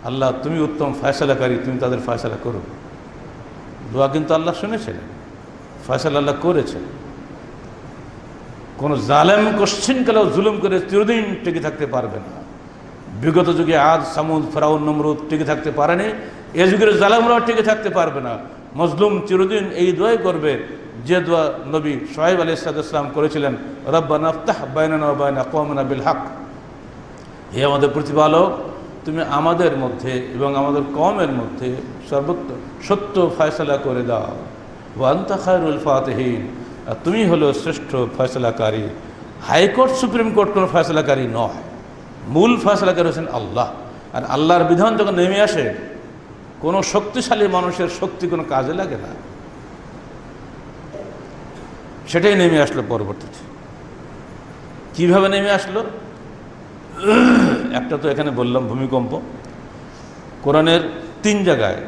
আল্লাহ তুমি উত্তম ফয়সালাকারী, তুমি তাদের ফয়সালা করো। দোয়া কিন্তু আল্লাহ শুনেছিলেন, ফয়সালা আল্লাহ করেছেন। কোনো জালেম কোশ্চিনকালেও জুলুম করে চিরদিন টিকে থাকতে পারবে না। বিগত যুগে আদ, সামুদ, ফেরাউন, নমরুদ টিকে থাকতে পারেনি, এ যুগের জালেমরাও টিকে থাকতে পারবে না। মজলুম চিরদিন এই দোয়াই করবে যে দোয়া নবী শুআয়ব আলাইহিস সালাম করেছিলেন, রব্বানা ইফতাহ বাইনানা ওয়া বাইনা কওমিনা বিল হক। হে আমাদের প্রতিপালক, তুমি আমাদের মধ্যে এবং আমাদের কওমের মধ্যে সর্বত্র সত্য ফয়সালা করে দাও। ওয়া আনতা খায়রুল ফাতিহিন, আর তুমি হলো শ্রেষ্ঠ ফয়সালাকারী। হাইকোর্ট, সুপ্রিম কোর্ট কোনো ফয়সালাকারী নয়, মূল ফয়সালাকারী হচ্ছেন আল্লাহ। আর আল্লাহর বিধান যখন নেমে আসে, কোনো শক্তিশালী মানুষের শক্তি কোনো কাজে লাগে না, সেটাই নেমে আসলো পরবর্তীতে। কিভাবে নেমে আসলো? একটা তো এখানে বললাম ভূমিকম্প। কোরআনের 3 জায়গায়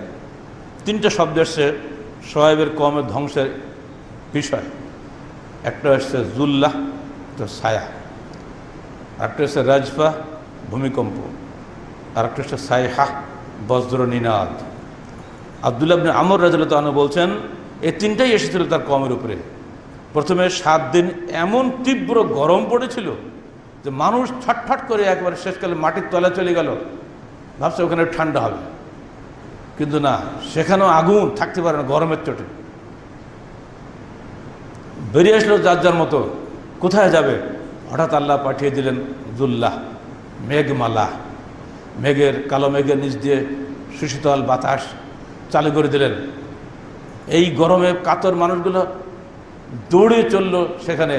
3টে শব্দ এসছে শুআয়বের কওমের ধ্বংসের বিষয়। একটা হচ্ছে জুল্লাহ, একটা ছায়া, একটা হচ্ছে রাজফা, ভূমিকম্প, আর একটা হচ্ছে সাইহা, বজ্র নিনাদ। আব্দুল্লাহ ইবনে আমর রাদিয়াল্লাহু আনহু বলছেন, এই 3টাই এসেছিল তার কওমের উপরে। প্রথমে 7 দিন এমন তীব্র গরম পড়েছিল যে মানুষ ছটফট করে একবারে শেষকালে মাটির তলায় চলে গেল, ভাবছে ওখানে ঠান্ডা হবে, কিন্তু না, সেখানেও আগুন, থাকতে পারে না গরমের চোটে। বেরিয়ে আসলো যার যার মতো, কোথায় যাবে? হঠাৎ আল্লাহ পাঠিয়ে দিলেন জুল্লাহ, মেঘমালা, মেঘের, কালো মেঘের নিচ দিয়ে সুশীতল বাতাস চালু করে দিলেন। এই গরমে কাতর মানুষগুলো দৌড়ে চলল সেখানে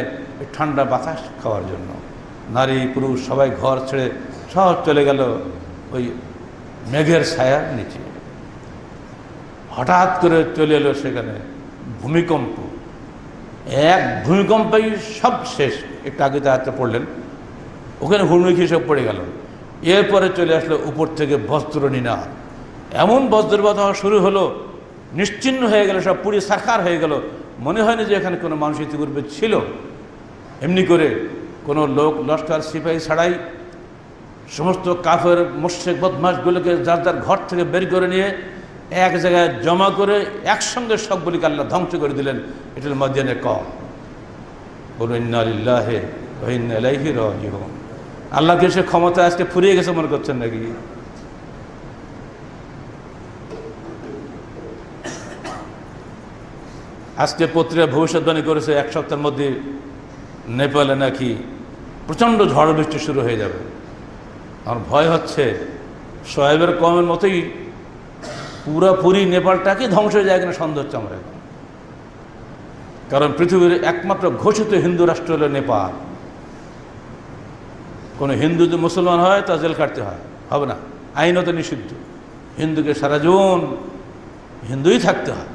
ঠান্ডা বাতাস খাওয়ার জন্য। নারী পুরুষ সবাই ঘর ছেড়ে সব চলে গেল ওই মেঘের ছায়ার নিচে। হঠাৎ করে চলে এলো সেখানে ভূমিকম্প। এক ভূমিকম্পেই সব শেষ। একটু আগে আয়াতটা পড়লেন, ওখানে হুড়মুড়ি সব পড়ে গেল। এরপরে চলে আসলো উপর থেকে বজ্র নিনাদ। এমন বজ্রপাত হওয়া শুরু হলো, নিশ্চিহ্ন হয়ে গেল, সব পুড়ে সারখার হয়ে গেল। মনে হয়নি যে এখানে কোনো মানুষ ইতিপূর্বে ছিল। এমনি করে কোনো লোক, লস্কর, সিপাহী ছাড়াই সমস্ত কাফের, মুশরিক, বদমাশগুলোকে যার যার ঘর থেকে বের করে নিয়ে এক জায়গায় জমা করে একসঙ্গে সবগুলিকে আল্লাহ ধ্বংস করে দিলেন। এটা হল মদিয়ানের কওম। বলুন ইন্না লিল্লাহি ওয়া ইন্না ইলাইহি রাজিউন। আল্লাহকে সে ক্ষমতা আজকে ফুরিয়ে গেছে মনে করছেন নাকি? আজকে পত্রিকা ভবিষ্যৎবাণী করেছে 1 সপ্তাহের মধ্যে নেপালে নাকি প্রচণ্ড ঝড় বৃষ্টি শুরু হয়ে যাবে। আমার ভয় হচ্ছে শুআয়বের কওমের মতোই পুরোপুরি নেপালটাকে ধ্বংস হয়ে যায় কিনা সন্দেহ হচ্ছে আমার এখন। কারণ পৃথিবীর একমাত্র ঘোষিত হিন্দু রাষ্ট্র হলো নেপাল। কোনো হিন্দু যদি মুসলমান হয় তা জেল কাটতে হয়, হবে না, আইনত নিষিদ্ধ। হিন্দুকে সারা জীবন হিন্দুই থাকতে হয়।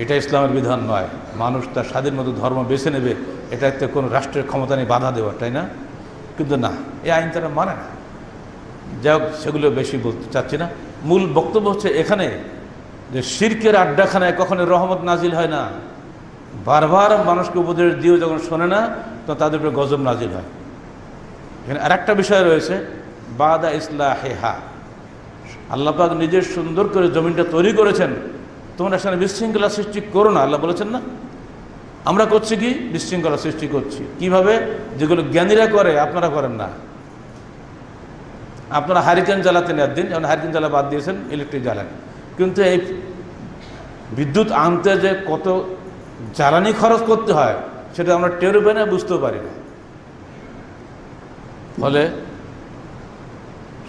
এটা ইসলামের বিধান নয়। মানুষ তার স্বাধীন মতো ধর্ম বেছে নেবে, এটাতে কোনো রাষ্ট্রের ক্ষমতা নেই বাধা দেওয়া, তাই না? কিন্তু না, এই আইন তারা মানে না। যাই হোক, সেগুলো বেশি বলতে চাচ্ছি না। মূল বক্তব্য হচ্ছে এখানে যে শিরকের আড্ডাখানায় কখনো রহমত নাজিল হয় না। বারবার মানুষকে উপদেশ দিয়েও যখন শোনে না, তো তাদের উপরে গজব নাজিল হয়। এখানে আর একটা বিষয় রয়েছে, বাদা ইসলাহিহা। আল্লাহ পাক নিজে সুন্দর করে জমিনটা তৈরি করেছেন, তোমরা সেখানে বিশৃঙ্খলা সৃষ্টি করো না। আল্লাহ বলেছেন না? আমরা করছি কি? বিশৃঙ্খলা সৃষ্টি করছি। কিভাবে? যেগুলো জ্ঞানীরা করে আপনারা করেন না। আপনারা হারিকেন জ্বালাতেন একদিন, যেমন হারিকেন জ্বালা বাদ দিয়েছেন, ইলেকট্রিক জ্বালান। কিন্তু এই বিদ্যুৎ আনতে যে কত জ্বালানি খরচ করতে হয় সেটা আমরা টের পাই না, বুঝতেও পারি না। ফলে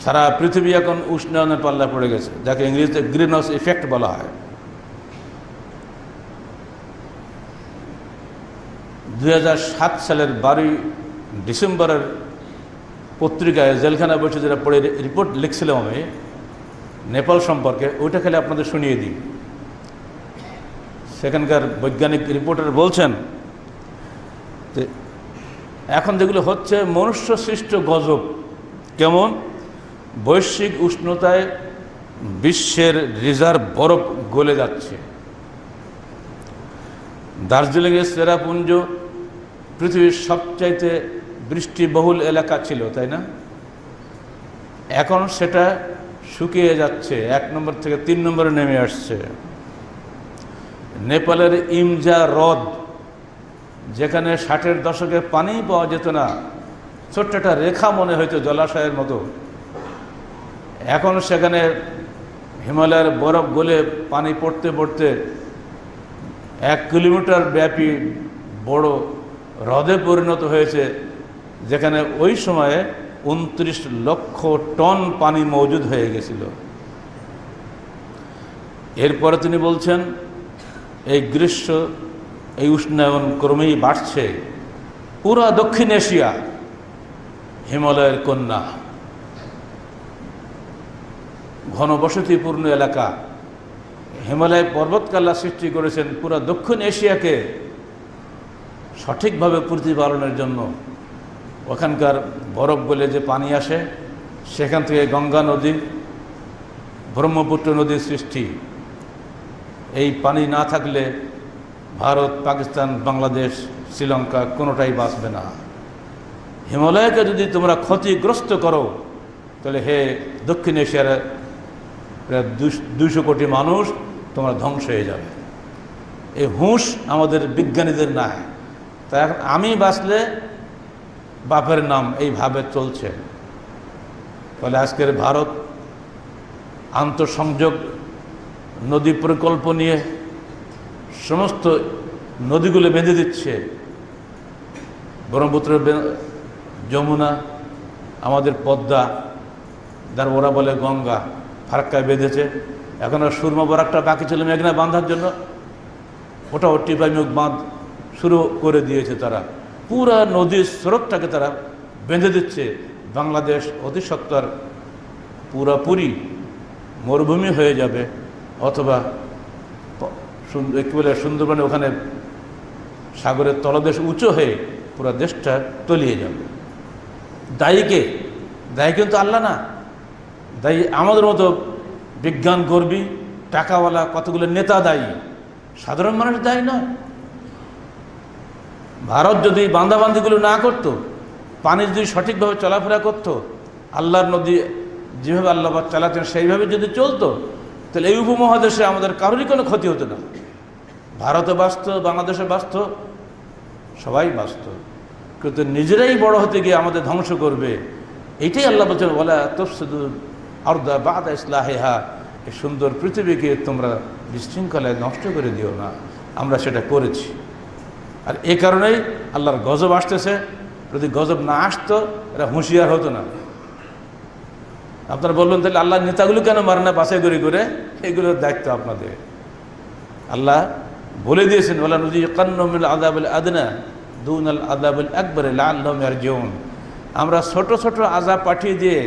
সারা পৃথিবী এখন উষ্ণায়নের পাল্লা পড়ে গেছে, যাকে ইংরেজিতে গ্রিন হাউস ইফেক্ট বলা হয়। 2007 সালের 12 ডিসেম্বরের পত্রিকায় জেলখানায় বসে যেটা পড়ে রিপোর্ট লিখছিলাম আমি নেপাল সম্পর্কে, ওইটা খালি আপনাদের শুনিয়ে দিই। সেখানকার বৈজ্ঞানিক রিপোর্টার বলছেন যে এখন যেগুলো হচ্ছে মনুষ্য সৃষ্ট গজব। কেমন? বৈশ্বিক উষ্ণতায় বিশ্বের রিজার্ভ বরফ গলে যাচ্ছে। দার্জিলিংয়ের চেরাপুঞ্জ পৃথিবীর সবচাইতে বৃষ্টিবহুল এলাকা ছিল, তাই না? এখন সেটা শুকিয়ে যাচ্ছে, 1 নম্বর থেকে 3 নম্বরে নেমে আসছে। নেপালের ইমজা হ্রদ, যেখানে 60-এর দশকে পানি পাওয়া যেত না, ছোট্ট একটা রেখা মনে হইতো জলাশয়ের মতো, এখন সেখানে হিমালয়ের বরফ গলে পানি পড়তে পড়তে 1 কিলোমিটার ব্যাপী বড় হ্রদে পরিণত হয়েছে, যেখানে ওই সময়ে 29 লক্ষ টন পানি মজুদ হয়ে গেছিল। এরপরে তিনি বলছেন, এই গ্রীষ্ম, এই উষ্ণায়ন ক্রমেই বাড়ছে। পুরা দক্ষিণ এশিয়া হিমালয়ের কন্যা, ঘনবসতিপূর্ণ এলাকা। হিমালয় পর্বতকাল্লা সৃষ্টি করেছেন পুরা দক্ষিণ এশিয়াকে সঠিকভাবে প্রতিপালনের জন্য। ওখানকার বরফ গলে যে পানি আসে, সেখান থেকে গঙ্গা নদী, ব্রহ্মপুত্র নদীর সৃষ্টি। এই পানি না থাকলে ভারত, পাকিস্তান, বাংলাদেশ, শ্রীলঙ্কা কোনোটাই বাঁচবে না। হিমালয়কে যদি তোমরা ক্ষতিগ্রস্ত করো, তাহলে হে দক্ষিণ এশিয়ার প্রায় 200 কোটি মানুষ তোমরা ধ্বংস হয়ে যাবে। এই হুঁশ আমাদের বিজ্ঞানীদের নাই। তাই এখন আমি বাঁচলে বাপের নাম, এইভাবে চলছে। ফলে আজকের ভারত আন্তঃসংযোগ নদী প্রকল্প নিয়ে সমস্ত নদীগুলো বেঁধে দিচ্ছে। ব্রহ্মপুত্র, যমুনা, আমাদের পদ্মা, যার ওরা বলে গঙ্গা, ফারাক্কায় বেঁধেছে। এখন আর সুরমা বরাকটা বাকি ছিল মেঘনা বাঁধার জন্য, ওটাও টিপাইমুখ বাঁধ শুরু করে দিয়েছে তারা। পুরা নদীর স্রোতটাকে তারা বেঁধে দিচ্ছে। বাংলাদেশ অতি সত্বর পুরাপুরি মরুভূমি হয়ে যাবে, অথবা একেবারে সুন্দরবনে ওখানে সাগরের তলদেশ উঁচু হয়ে পুরো দেশটা তলিয়ে যাবে। দায়ীকে? দায়ী কিন্তু আল্লাহ না, দায়ী আমাদের মতো বিজ্ঞান কর্মী, টাকাওয়ালা কতগুলো নেতা দায়ী, সাধারণ মানুষ দায়ী নয়। ভারত যদি বান্দাবান্দিগুলো না করতো, পানি যদি সঠিকভাবে চলাফেরা করতো, আল্লাহর নদী যেভাবে আল্লাহ চালাতেন সেইভাবে যদি চলতো, তাহলে এই উপমহাদেশে আমাদের কারোরই কোনো ক্ষতি হতো না। ভারতে বাঁচত, বাংলাদেশে বাঁচত, সবাই বাঁচত। কিন্তু নিজেরাই বড় হতে গিয়ে আমাদের ধ্বংস করবে, এইটাই আল্লাহ বলছেন, ওয়ালা তুফসিদুল আরদা বা'দা ইসলাহিহা, এই সুন্দর পৃথিবীকে তোমরা বিশৃঙ্খলায় নষ্ট করে দিও না। আমরা সেটা করেছি। আর এই কারণেই আল্লাহর গজব আসতেছে। যদি গজব না আসতো, এরা হুঁশিয়ার হতো না। আপনারা বললেন, তাহলে আল্লাহর নেতাগুলো কেন মারে না বাছাই করে? এগুলোর দায়িত্ব আপনাদের। আল্লাহ বলে দিয়েছেন, ওয়ালা নুযিকান্নাহুম মিনাল আযাবিল আদনা দুনাল আযাবিল আকবার লাআল্লাহুম ইয়ারজিউন। আমরা ছোট ছোট আযাব পাঠিয়ে দিয়ে,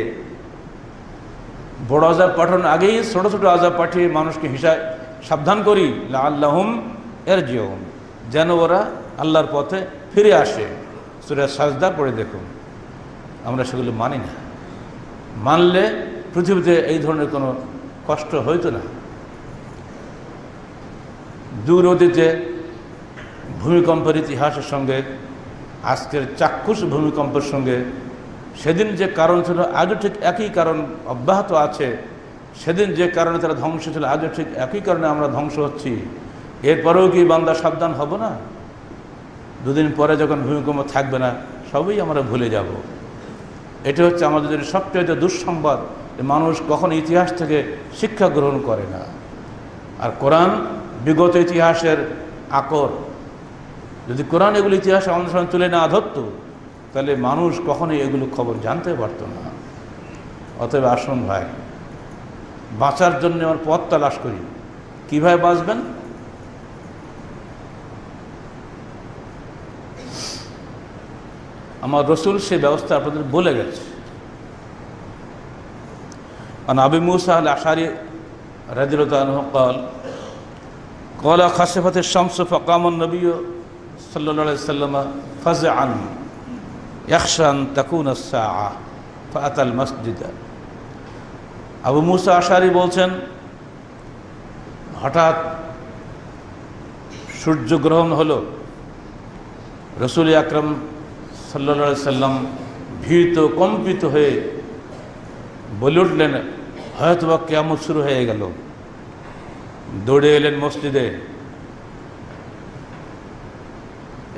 বড় আযাব পাঠানোর আগেই ছোট ছোট আযাব পাঠিয়ে মানুষকে সাবধান করি, লাআল্লাহুম ইয়ারজিউন, যেন ওরা আল্লাহর পথে ফিরে আসে। সূরা সাজদা পড়ে দেখুন। আমরা সেগুলো মানি না। মানলে পৃথিবীতে এই ধরনের কোনো কষ্ট হইতো না। দূর অতীতে ভূমিকম্পের ইতিহাসের সঙ্গে আজকের চাক্ষুষ ভূমিকম্পের সঙ্গে সেদিন যে কারণ ছিল, আজও ঠিক একই কারণ অব্যাহত আছে। সেদিন যে কারণে তারা ধ্বংস ছিল, আজও ঠিক একই কারণে আমরা ধ্বংস হচ্ছি। এরপরেও কি বান্দা সাবধান হব না? দুদিন পরে যখন ভূমিকম্প থাকবে না, সবই আমরা ভুলে যাব। এটা হচ্ছে আমাদের সবচেয়ে দুঃসংবাদ। মানুষ কখন ইতিহাস থেকে শিক্ষা গ্রহণ করে না। আর কোরআন বিগত ইতিহাসের আকর। যদি কোরআন এগুলো ইতিহাস আমাদের সামনে তুলে না ধরত, তাহলে মানুষ কখনোই এগুলো খবর জানতে পারতো না। অতএব আসুন ভাই, বাঁচার জন্য আমার পথ তালাশ করি। কীভাবে বাঁচবেন? আমার রসুল সে ব্যবস্থা আপনাদের বলে গেছে। আবু মুসা আল-আশআরী রাদিয়াল্লাহু আনহু قال قال خسفت الشمس فقام النبي صلى الله عليه وسلم فزعا يخشى أن تكون الساعة فأتى المسجد। আবু মুসা আশআরী বলছেন, হঠাৎ সূর্যগ্রহণ হলো। রাসূল আকরাম সাল্লাল্লাহু আলাইহি সাল্লাম ভীত কম্পিত হয়ে বলে উঠলেন, হয়তো বা কিয়ামত শুরু হয়ে গেল। দৌড়ে এলেন মসজিদে।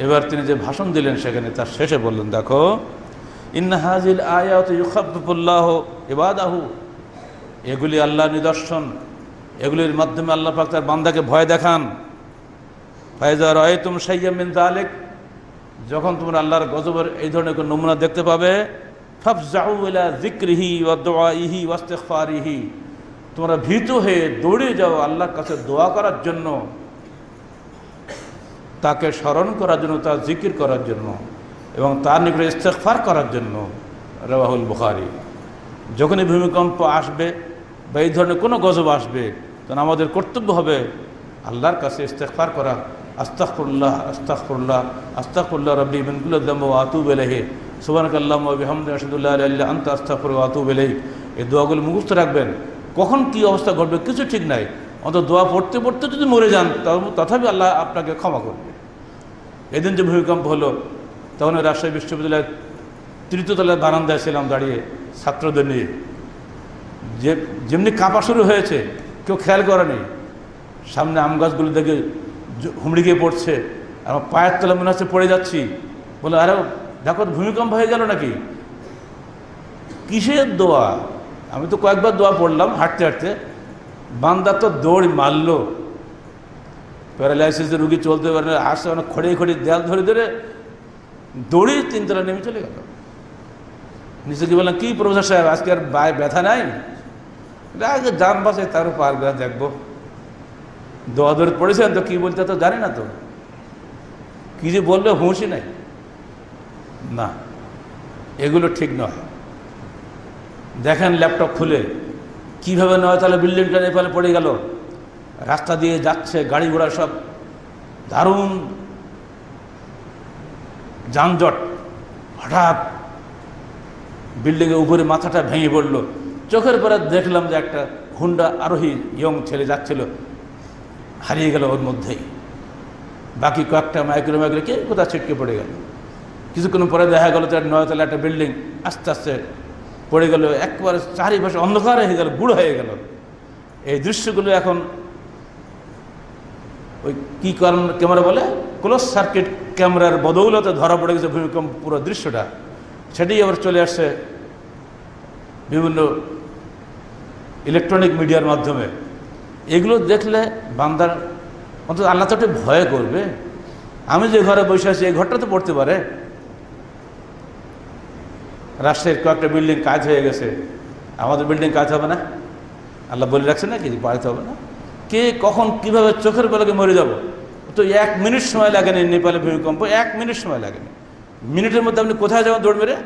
এবার তিনি যে ভাষণ দিলেন সেখানে তার শেষে বললেন, দেখো, ইন্না হাযিল আয়াতু ইউখাফফিফুল্লাহু ইবাদাহু, এগুলি আল্লাহর নিদর্শন, এগুলির মাধ্যমে আল্লাহ পাক তার বান্দাকে ভয় দেখান। ফাইজা রাআইতুম শাইয়্যাম মিন যালিক, যখন তোমরা আল্লাহর গজবের এই ধরনের কোনো নমুনা দেখতে পাবে, ফাফজাউ ইলা যিকরিহি ওয়া দুআইহি ওয়া ইস্তিগফারিহি, তোমরা ভীত হয়ে দৌড়ে যাও আল্লাহর কাছে দোয়া করার জন্য, তাকে স্মরণ করার জন্য, তার জিকির করার জন্য এবং তার নিকটে ইস্তেগফার করার জন্য। রাওয়াহুল বুখারী। যখনই ভূমিকম্প আসবে বা এই ধরনের কোনো গজব আসবে, তখন আমাদের কর্তব্য হবে আল্লাহর কাছে ইস্তেগফার করা। আস্তাগফিরুল্লাহ আস্তাগফিরুল্লাহ আস্তাগফিরুল্লাহ রাব্বি মিন কুল্লি যামবি ওয়া আতুবু ইলাইহি সুবহানাকাল্লাহুম্মা ওয়া বিহামদিকা আশহাদু আল্লা ইলাহা ইল্লা আনতা আস্তাগফিরুকা ওয়া আতুবু ইলাইক। এই দোয়াগুলো মুখস্থ রাখবেন। কখন কি অবস্থা ঘটবে কিছু ঠিক নাই, অন্তত দোয়া পড়তে পড়তে যদি মরে যান তথাপি আল্লাহ আপনাকে ক্ষমা করবে। এদিন যে ভূমিকম্প হলো, তখন রাজশাহী বিশ্ববিদ্যালয়ের তৃতীয় তলায় বারান্দায় ছিলাম দাঁড়িয়ে ছাত্রদের নিয়ে। যেমনি কাঁপা শুরু হয়েছে, কেউ খেয়াল করেনি। সামনে আম গাছগুলো দেখে হুমড়ি গিয়ে পড়ছে, আমার পায়ের তলা মনে হচ্ছে পড়ে যাচ্ছি। বলে, আরে দেখো ভূমিকম্প হয়ে গেল নাকি? কিসের দোয়া? আমি তো কয়েকবার দোয়া পড়লাম হাঁটতে হাঁটতে। বান্দা তো দৌড় মারলো, প্যারালাইসিসের রুগী চলতে পারে না, আসছে অনেক খড়িয়ে খড়িয়ে দেয়াল ধরে ধরে দৌড়ে তিনতলা নেমে চলে গেল। নিচে কি বললাম, কি প্রফেসর সাহেব আজকে আর ব্যথা নাই? আগে যান বাসে তারও পার করে দেখবো। দোয়া ধরে পড়েছেন তো কি বলতে তো জানি না, তো কি যে বলবে হুঁশই নাই। না, এগুলো ঠিক নয়। দেখেন ল্যাপটপ খুলে কীভাবে 9 তলা বিল্ডিংটা নেপালে পড়ে গেল। রাস্তা দিয়ে যাচ্ছে গাড়ি ঘোড়া, সব দারুণ যানজট। হঠাৎ বিল্ডিংয়ের উপরে মাথাটা ভেঙে পড়লো। চোখের পরে দেখলাম যে একটা হুন্ডা আরোহী ইয়ং ছেলে যাচ্ছিল, হারিয়ে গেল ওর মধ্যেই। বাকি কয়েকটা মাইক্রো কে কোথাও ছিটকে পড়ে গেল। কিছুক্ষণ পরে দেখা গেল যে 9 তলা একটা বিল্ডিং আস্তে আস্তে পড়ে গেল, একবারে চারিপাশে অন্ধকার হয়ে গেল, গুঁড়ো হয়ে গেল। এই দৃশ্যগুলো এখন ওই কী ক্যামেরা বলে, ক্লোজ সার্কিট ক্যামেরার বদৌলতে ধরা পড়ে গেছে ভূমিকম্প পুরো দৃশ্যটা। সেটাই আবার চলে আসছে বিভিন্ন ইলেকট্রনিক মিডিয়ার মাধ্যমে। এগুলো দেখলে বান্দার অন্তত আল্লাহ তো একটু ভয় করবে। আমি যে ঘরে বসে আছি এই ঘরটা তো পড়তে পারে। রাষ্ট্রের কয়েকটা বিল্ডিং কাজ হয়ে গেছে, আমাদের বিল্ডিং কাজ হবে না? আল্লাহ বলে রাখছে না কি পাড়াতে হবে না? কে কখন কিভাবে চোখের পলকে মরে যাব? তো 1 মিনিট সময় লাগেনি নেপালে ভূমিকম্প, 1 মিনিট সময় লাগেনি। মিনিটের মধ্যে আপনি কোথায় যাবেন দৌড় মেরে?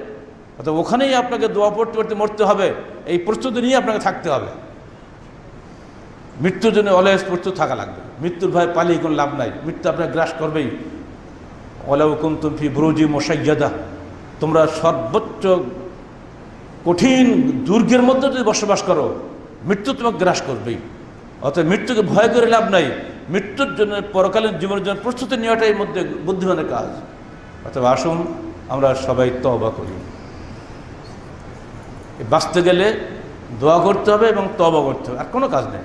অর্থাৎ ওখানেই আপনাকে দোয়া পড়তে পড়তে মরতে হবে। এই প্রস্তুতি নিয়ে আপনাকে থাকতে হবে। মৃত্যুর জন্য অলওয়েজ প্রস্তুত থাকা লাগবে। মৃত্যুর ভয় পালিয়ে কোনো লাভ নাই, মৃত্যু আপনাকে গ্রাস করবেই। ওয়ালাউ কুনতুম ফি বুরুজিন মুশাইয়াদা, তোমরা সর্বোচ্চ কঠিন দুর্গের মধ্যে যদি বসবাস করো, মৃত্যু তোমাকে গ্রাস করবেই। অতএব মৃত্যুকে ভয় করে লাভ নাই। মৃত্যুর জন্য, পরকালীন জীবনের জন্য প্রস্তুতি নেওয়াটাই মধ্যে বুদ্ধিমানের কাজ। অতএব আসুন আমরা সবাই তওবা করি। বাঁচতে গেলে দোয়া করতে হবে এবং তওবা করতে হবে, আর কোনো কাজ নেই।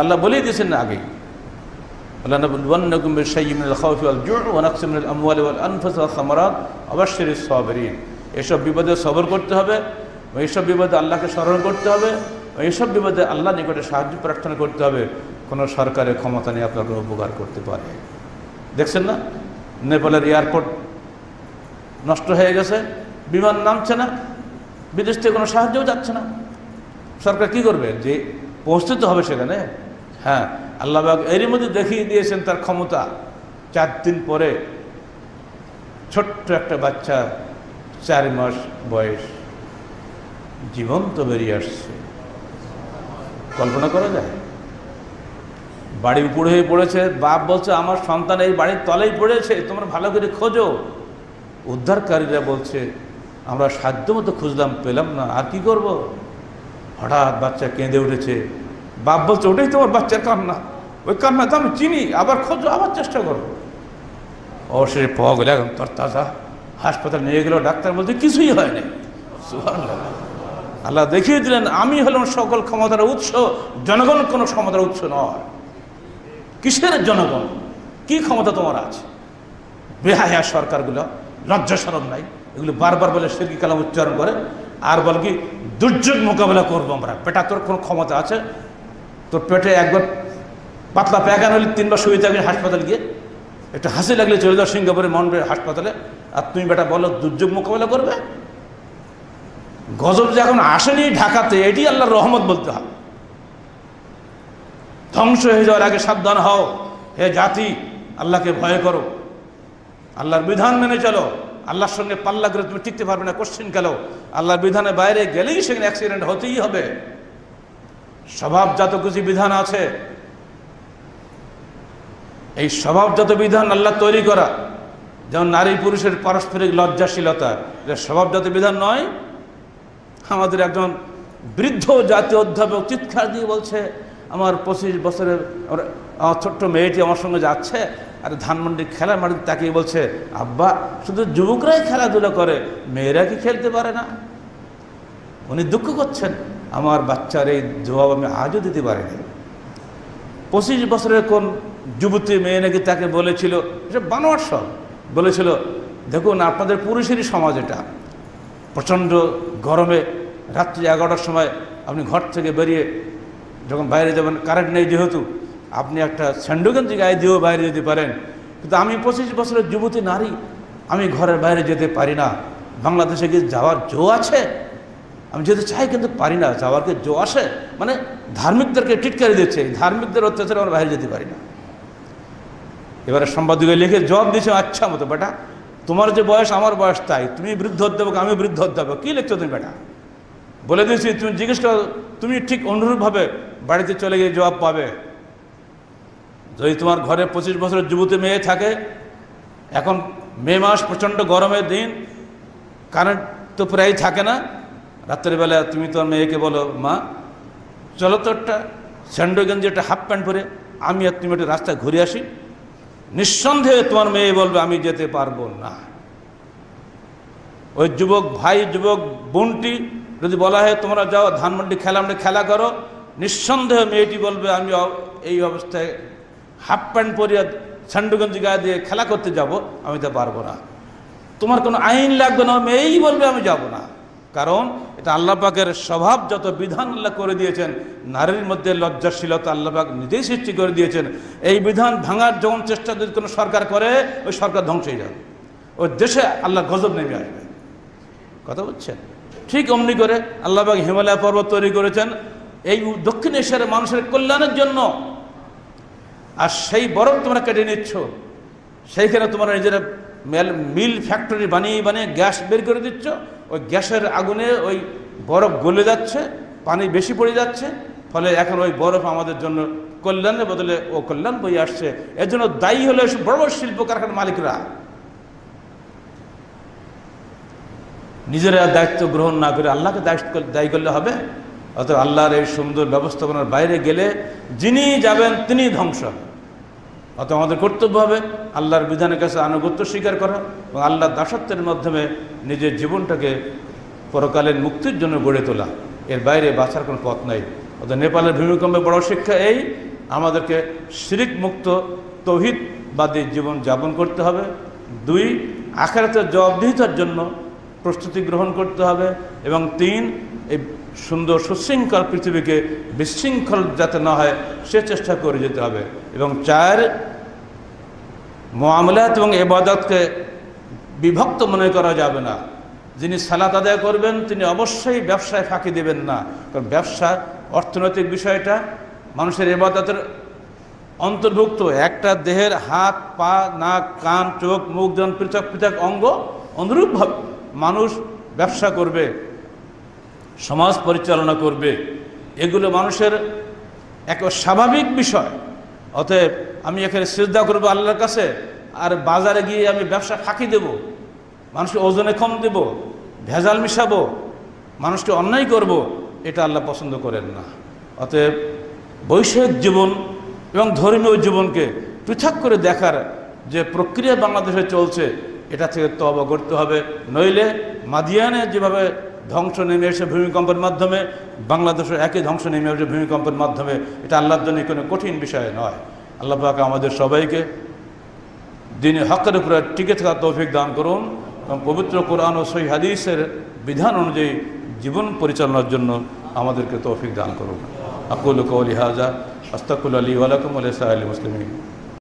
আল্লাহ বলেই দিয়েছেন না আগেই, আল্লাহ নাবলুওয়ান্নাকুম বিশাইইন মিনাল খাউফি ওয়াল জু'i ওয়া নাকসিম মিনাল আমওয়ালি ওয়াল আনফুসি ওয়াস সামারাত ওয়া বাশশিরিস সাবিরিন। এসব বিপদে সবর করতে হবে, এইসব বিপদে আল্লাহকে স্মরণ করতে হবে, এইসব বিপদে আল্লাহ নিকটে সাহায্য প্রার্থনা করতে হবে। কোনো সরকারের ক্ষমতা নিয়ে আপনাকে উপকার করতে পারে। দেখছেন না, নেপালের এয়ারপোর্ট নষ্ট হয়ে গেছে, বিমান নামছে না, বিদেশ থেকে কোনো সাহায্যও যাচ্ছে না। সরকার কি করবে? যে পৌঁছতে হবে সেখানে। হ্যাঁ, আল্লাহ পাক এরই মধ্যে দেখিয়ে দিয়েছেন তার ক্ষমতা। 4 দিন পরে ছোট্ট একটা বাচ্চা, 4 মাস বয়স, জীবন্ত বেরিয়ে আসছে। কল্পনা করা যায়? বাড়ি উপরে হয়ে পড়েছে, বাপ বলছে আমার সন্তান এই বাড়ির তলেই পড়েছে, তোমরা ভালো করে খোঁজো। উদ্ধারকারীরা বলছে আমরা সাধ্যমতো খুঁজলাম, পেলাম না, আর কি করব? হঠাৎ বাচ্চা কেঁদে উঠেছে। বাপ বলছে ওটাই তোমার বাচ্চার কান্না, ওই কান্না তো আমি চিনি, আবার খোঁজো, আবার চেষ্টা করবো। অবশ্যই পাওয়া গেলে এখন তরতাজা। হাসপাতাল নিয়ে গেল, ডাক্তার বলছে কিছুই হয়নি। সুবহানাল্লাহ, আল্লাহ দেখিয়ে দিলেন আমি হলাম সকল ক্ষমতার উৎস, জনগণ কোনো ক্ষমতার উৎস নয়। কিসের জনগণ? কি ক্ষমতা তোমার আছে? বেহায়া সরকারগুলো, লজ্জা শরম নাই, এগুলো বারবার বলে শিরকি কালাম উচ্চারণ করে আর বলে কি দুর্যোগ মোকাবেলা করবো আমরা। পেটা তোর কোনো ক্ষমতা আছে? তোর পেটে একবার পাতলা পায়খানা হলে 3 বার শুয়ে থাকলে হাসপাতাল গিয়ে, একটু হাসি লাগলে চলে যাও সিঙ্গাপুরে মনবে হাসপাতালে, আর তুমি বেটা বলো দুর্যোগ মোকাবেলা করবে? গজব যে এখন আসেনি ঢাকাতে, এটি আল্লাহর রহমত বলতে হবে। ধ্বংস হয়ে যাওয়ার আগে সাবধান হও, হে জাতি, আল্লাহকে ভয় করো, আল্লাহর বিধান মেনে চলো। আল্লাহর সঙ্গে পাল্লা করে তুমি টিকতে পারবে না কোশ্চিন কালো। আল্লাহর বিধানের বাইরে গেলেই সেখানে অ্যাক্সিডেন্ট হতেই হবে। স্বভাবজাত কিছু বিধান আছে, এই স্বভাবজাত বিধান আল্লাহ তৈরি করা, যেমন নারী পুরুষের পারস্পরিক লজ্জাশীলতা, এটা স্বভাবজাত বিধান নয়। আমাদের একজন বৃদ্ধ জাতীয় অধ্যাপক চিৎকার দিয়ে বলছে, আমার 25 বছরের আমার ছোট্ট মেয়েটি আমার সঙ্গে যাচ্ছে, আর ধানমন্ডি খেলার মাঠে তাকিয়ে বলছে, আব্বা শুধু যুবকরাই খেলাধুলা করে, মেয়েরা কি খেলতে পারে না? উনি দুঃখ করছেন, আমার বাচ্চার এই জবাব আমি আজও দিতে পারিনি। 25 বছরের কোন যুবতী মেয়ে নাকি তাকে বলেছিল, এসব বানোয়ার সব বলেছিল, দেখুন আপনাদের পুরুষেরই সমাজ এটা, প্রচণ্ড গরমে রাত্রি 11টার সময় আপনি ঘর থেকে বেরিয়ে যখন বাইরে যাবেন, কারেন্ট নেই যেহেতু, আপনি একটা স্যান্ডোগেঞ্জি গায়ে দিয়েও বাইরে যেতে পারেন, কিন্তু আমি 25 বছরের যুবতী নারী, আমি ঘরের বাইরে যেতে পারি না। বাংলাদেশে কি যাওয়ার জো আছে? আমি যেতে চাই কিন্তু পারি না, যাওয়ার কি জো আসে? মানে ধার্মিকদেরকে টিটকারি দিচ্ছে, ধার্মিকদের অত্যাচারে আমরা বাইরে যেতে পারি না। এবারে সম্পাদকে লিখে জবাব দিয়েছে, আচ্ছা মতো বেটা, তোমার যে বয়স আমার বয়স তাই, তুমি বৃদ্ধ অধ্যাপক আমি বৃদ্ধ অধ্যাপক, কী লিখছো তুমি বেটা? বলে দিয়েছি তুমি জিজ্ঞেস করো, তুমি ঠিক অনুরূপভাবে বাড়িতে চলে গিয়ে জবাব পাবে। যদি তোমার ঘরে 25 বছরের যুবতী মেয়ে থাকে, এখন মে মাস, প্রচণ্ড গরমের দিন, কারেন্ট তো প্রায় থাকে না, রাত্রেবেলা তুমি তোমার মেয়েকে বলো, মা চলো তো একটা স্যান্ডো গেঞ্জি একটা হাফ প্যান্ট পরে আমি আর তুমি একটা রাস্তায় ঘুরে আসি, নিঃসন্দেহে তোমার মেয়ে বলবে আমি যেতে পারবো না। ওই যুবক ভাই, যুবক বোনটি যদি বলা হয় তোমরা যাও ধানমন্ডি খেলা করো, নিঃসন্দেহে মেয়েটি বলবে আমি এই অবস্থায় হাফ প্যান্ট পরিয়ে স্যান্ডোগঞ্জি গায়ে দিয়ে খেলা করতে যাব, আমি তো পারবো না। তোমার কোনো আইন লাগবে না, মেয়েই বলবে আমি যাব না। কারণ এটা আল্লাহ পাকের স্বভাব, যত বিধান আল্লাহ করে দিয়েছেন, নারীর মধ্যে লজ্জাশীলতা আল্লাহ পাক নিজেই সৃষ্টি করে দিয়েছেন। এই বিধান ভাঙার যখন চেষ্টা যদি কোনো সরকার করে, ওই সরকার ধ্বংস হয়ে যাবে, ওই দেশে আল্লাহ গজব নেমে আসবে। কথা বুঝছেন? ঠিক অমনি করে আল্লাহ পাক হিমালয় পর্বত তৈরি করেছেন এই দক্ষিণ এশিয়ার মানুষের কল্যাণের জন্য, আর সেই বরফ তোমরা কেটে নিচ্ছ, সেইখানে তোমরা নিজেরা মিল ফ্যাক্টরি বানিয়ে বানিয়ে গ্যাস বের করে দিচ্ছ, ওই গ্যাসের আগুনে ওই বরফ গলে যাচ্ছে, পানি বেশি পড়ে যাচ্ছে, ফলে এখন ওই বরফ আমাদের জন্য কল্যাণের বদলে ও কল্যাণ বয়ে আসছে। এর জন্য দায়ী হলো এসব বড় বড় শিল্প কারখানার মালিকরা। নিজেরা দায়িত্ব গ্রহণ না করে আল্লাহকে দায়ী করলে হবে? অতএব আল্লাহর এই সুন্দর ব্যবস্থাপনার বাইরে গেলে যিনি যাবেন তিনি ধ্বংস। অতএব আমাদের কর্তব্য হবে আল্লাহর বিধানের কাছে আনুগত্য স্বীকার করা এবং আল্লাহর দাসত্বের মাধ্যমে নিজের জীবনটাকে পরকালীন মুক্তির জন্য গড়ে তোলা। এর বাইরে বাঁচার কোনো পথ নাই। অতএব নেপালের ভূমিকম্পে বড় শিক্ষা এই, আমাদেরকে শিরিক মুক্ত তৌহিদবাদী জীবন যাপন করতে হবে। 2, আখিরাতের জবাবদিহিতার জন্য প্রস্তুতি গ্রহণ করতে হবে। এবং 3, এই সুন্দর সুশৃঙ্খল পৃথিবীকে বিশৃঙ্খল যাতে না হয় সে চেষ্টা করে যেতে হবে। এবং 4, মুআমালাত এবং ইবাদতকে বিভক্ত মনে করা যাবে না। যিনি সালাত আদায় করবেন তিনি অবশ্যই ব্যবসায় ফাঁকি দেবেন না, কারণ ব্যবসা অর্থনৈতিক বিষয়টা মানুষের ইবাদতের অন্তর্ভুক্ত। একটা দেহের হাত, পা, নাক, কান, চোখ, মুখ যেমন পৃথক পৃথক অঙ্গ, অনুরূপভাবে মানুষ ব্যবসা করবে, সমাজ পরিচালনা করবে, এগুলো মানুষের এক স্বাভাবিক বিষয়। অতএব আমি এখানে সিজদা করবো আল্লাহর কাছে, আর বাজারে গিয়ে আমি ব্যবসা ফাঁকি দেব, মানুষকে ওজনে কম দেব, ভেজাল মিশাবো, মানুষকে অন্যায় করব, এটা আল্লাহ পছন্দ করেন না। অতএব বৈষয়িক জীবন এবং ধর্মীয় জীবনকে পৃথক করে দেখার যে প্রক্রিয়া বাংলাদেশে চলছে, এটা থেকে তওবা করতে হবে। নইলে মাদিয়ানে যেভাবে ধ্বংস নেমে এসে ভূমিকম্পের মাধ্যমে, বাংলাদেশের একই ধ্বংস নেমে এসে ভূমিকম্পের মাধ্যমে, এটা আল্লাহর জন্য কোনো কঠিন বিষয় নয়। আল্লাহ পাক আমাদের সবাইকে দ্বীনে হকের উপরে টিকে থাকার তৌফিক দান করুন এবং পবিত্র কোরআন ও সহিহ হাদিসের বিধান অনুযায়ী জীবন পরিচালনার জন্য আমাদেরকে তৌফিক দান করুন। আকুলু কওলি হাযা আস্তাগফিরুল্লাহ লি ওয়া লাকুম ওয়া লিসাইরিল মুসলিমিন।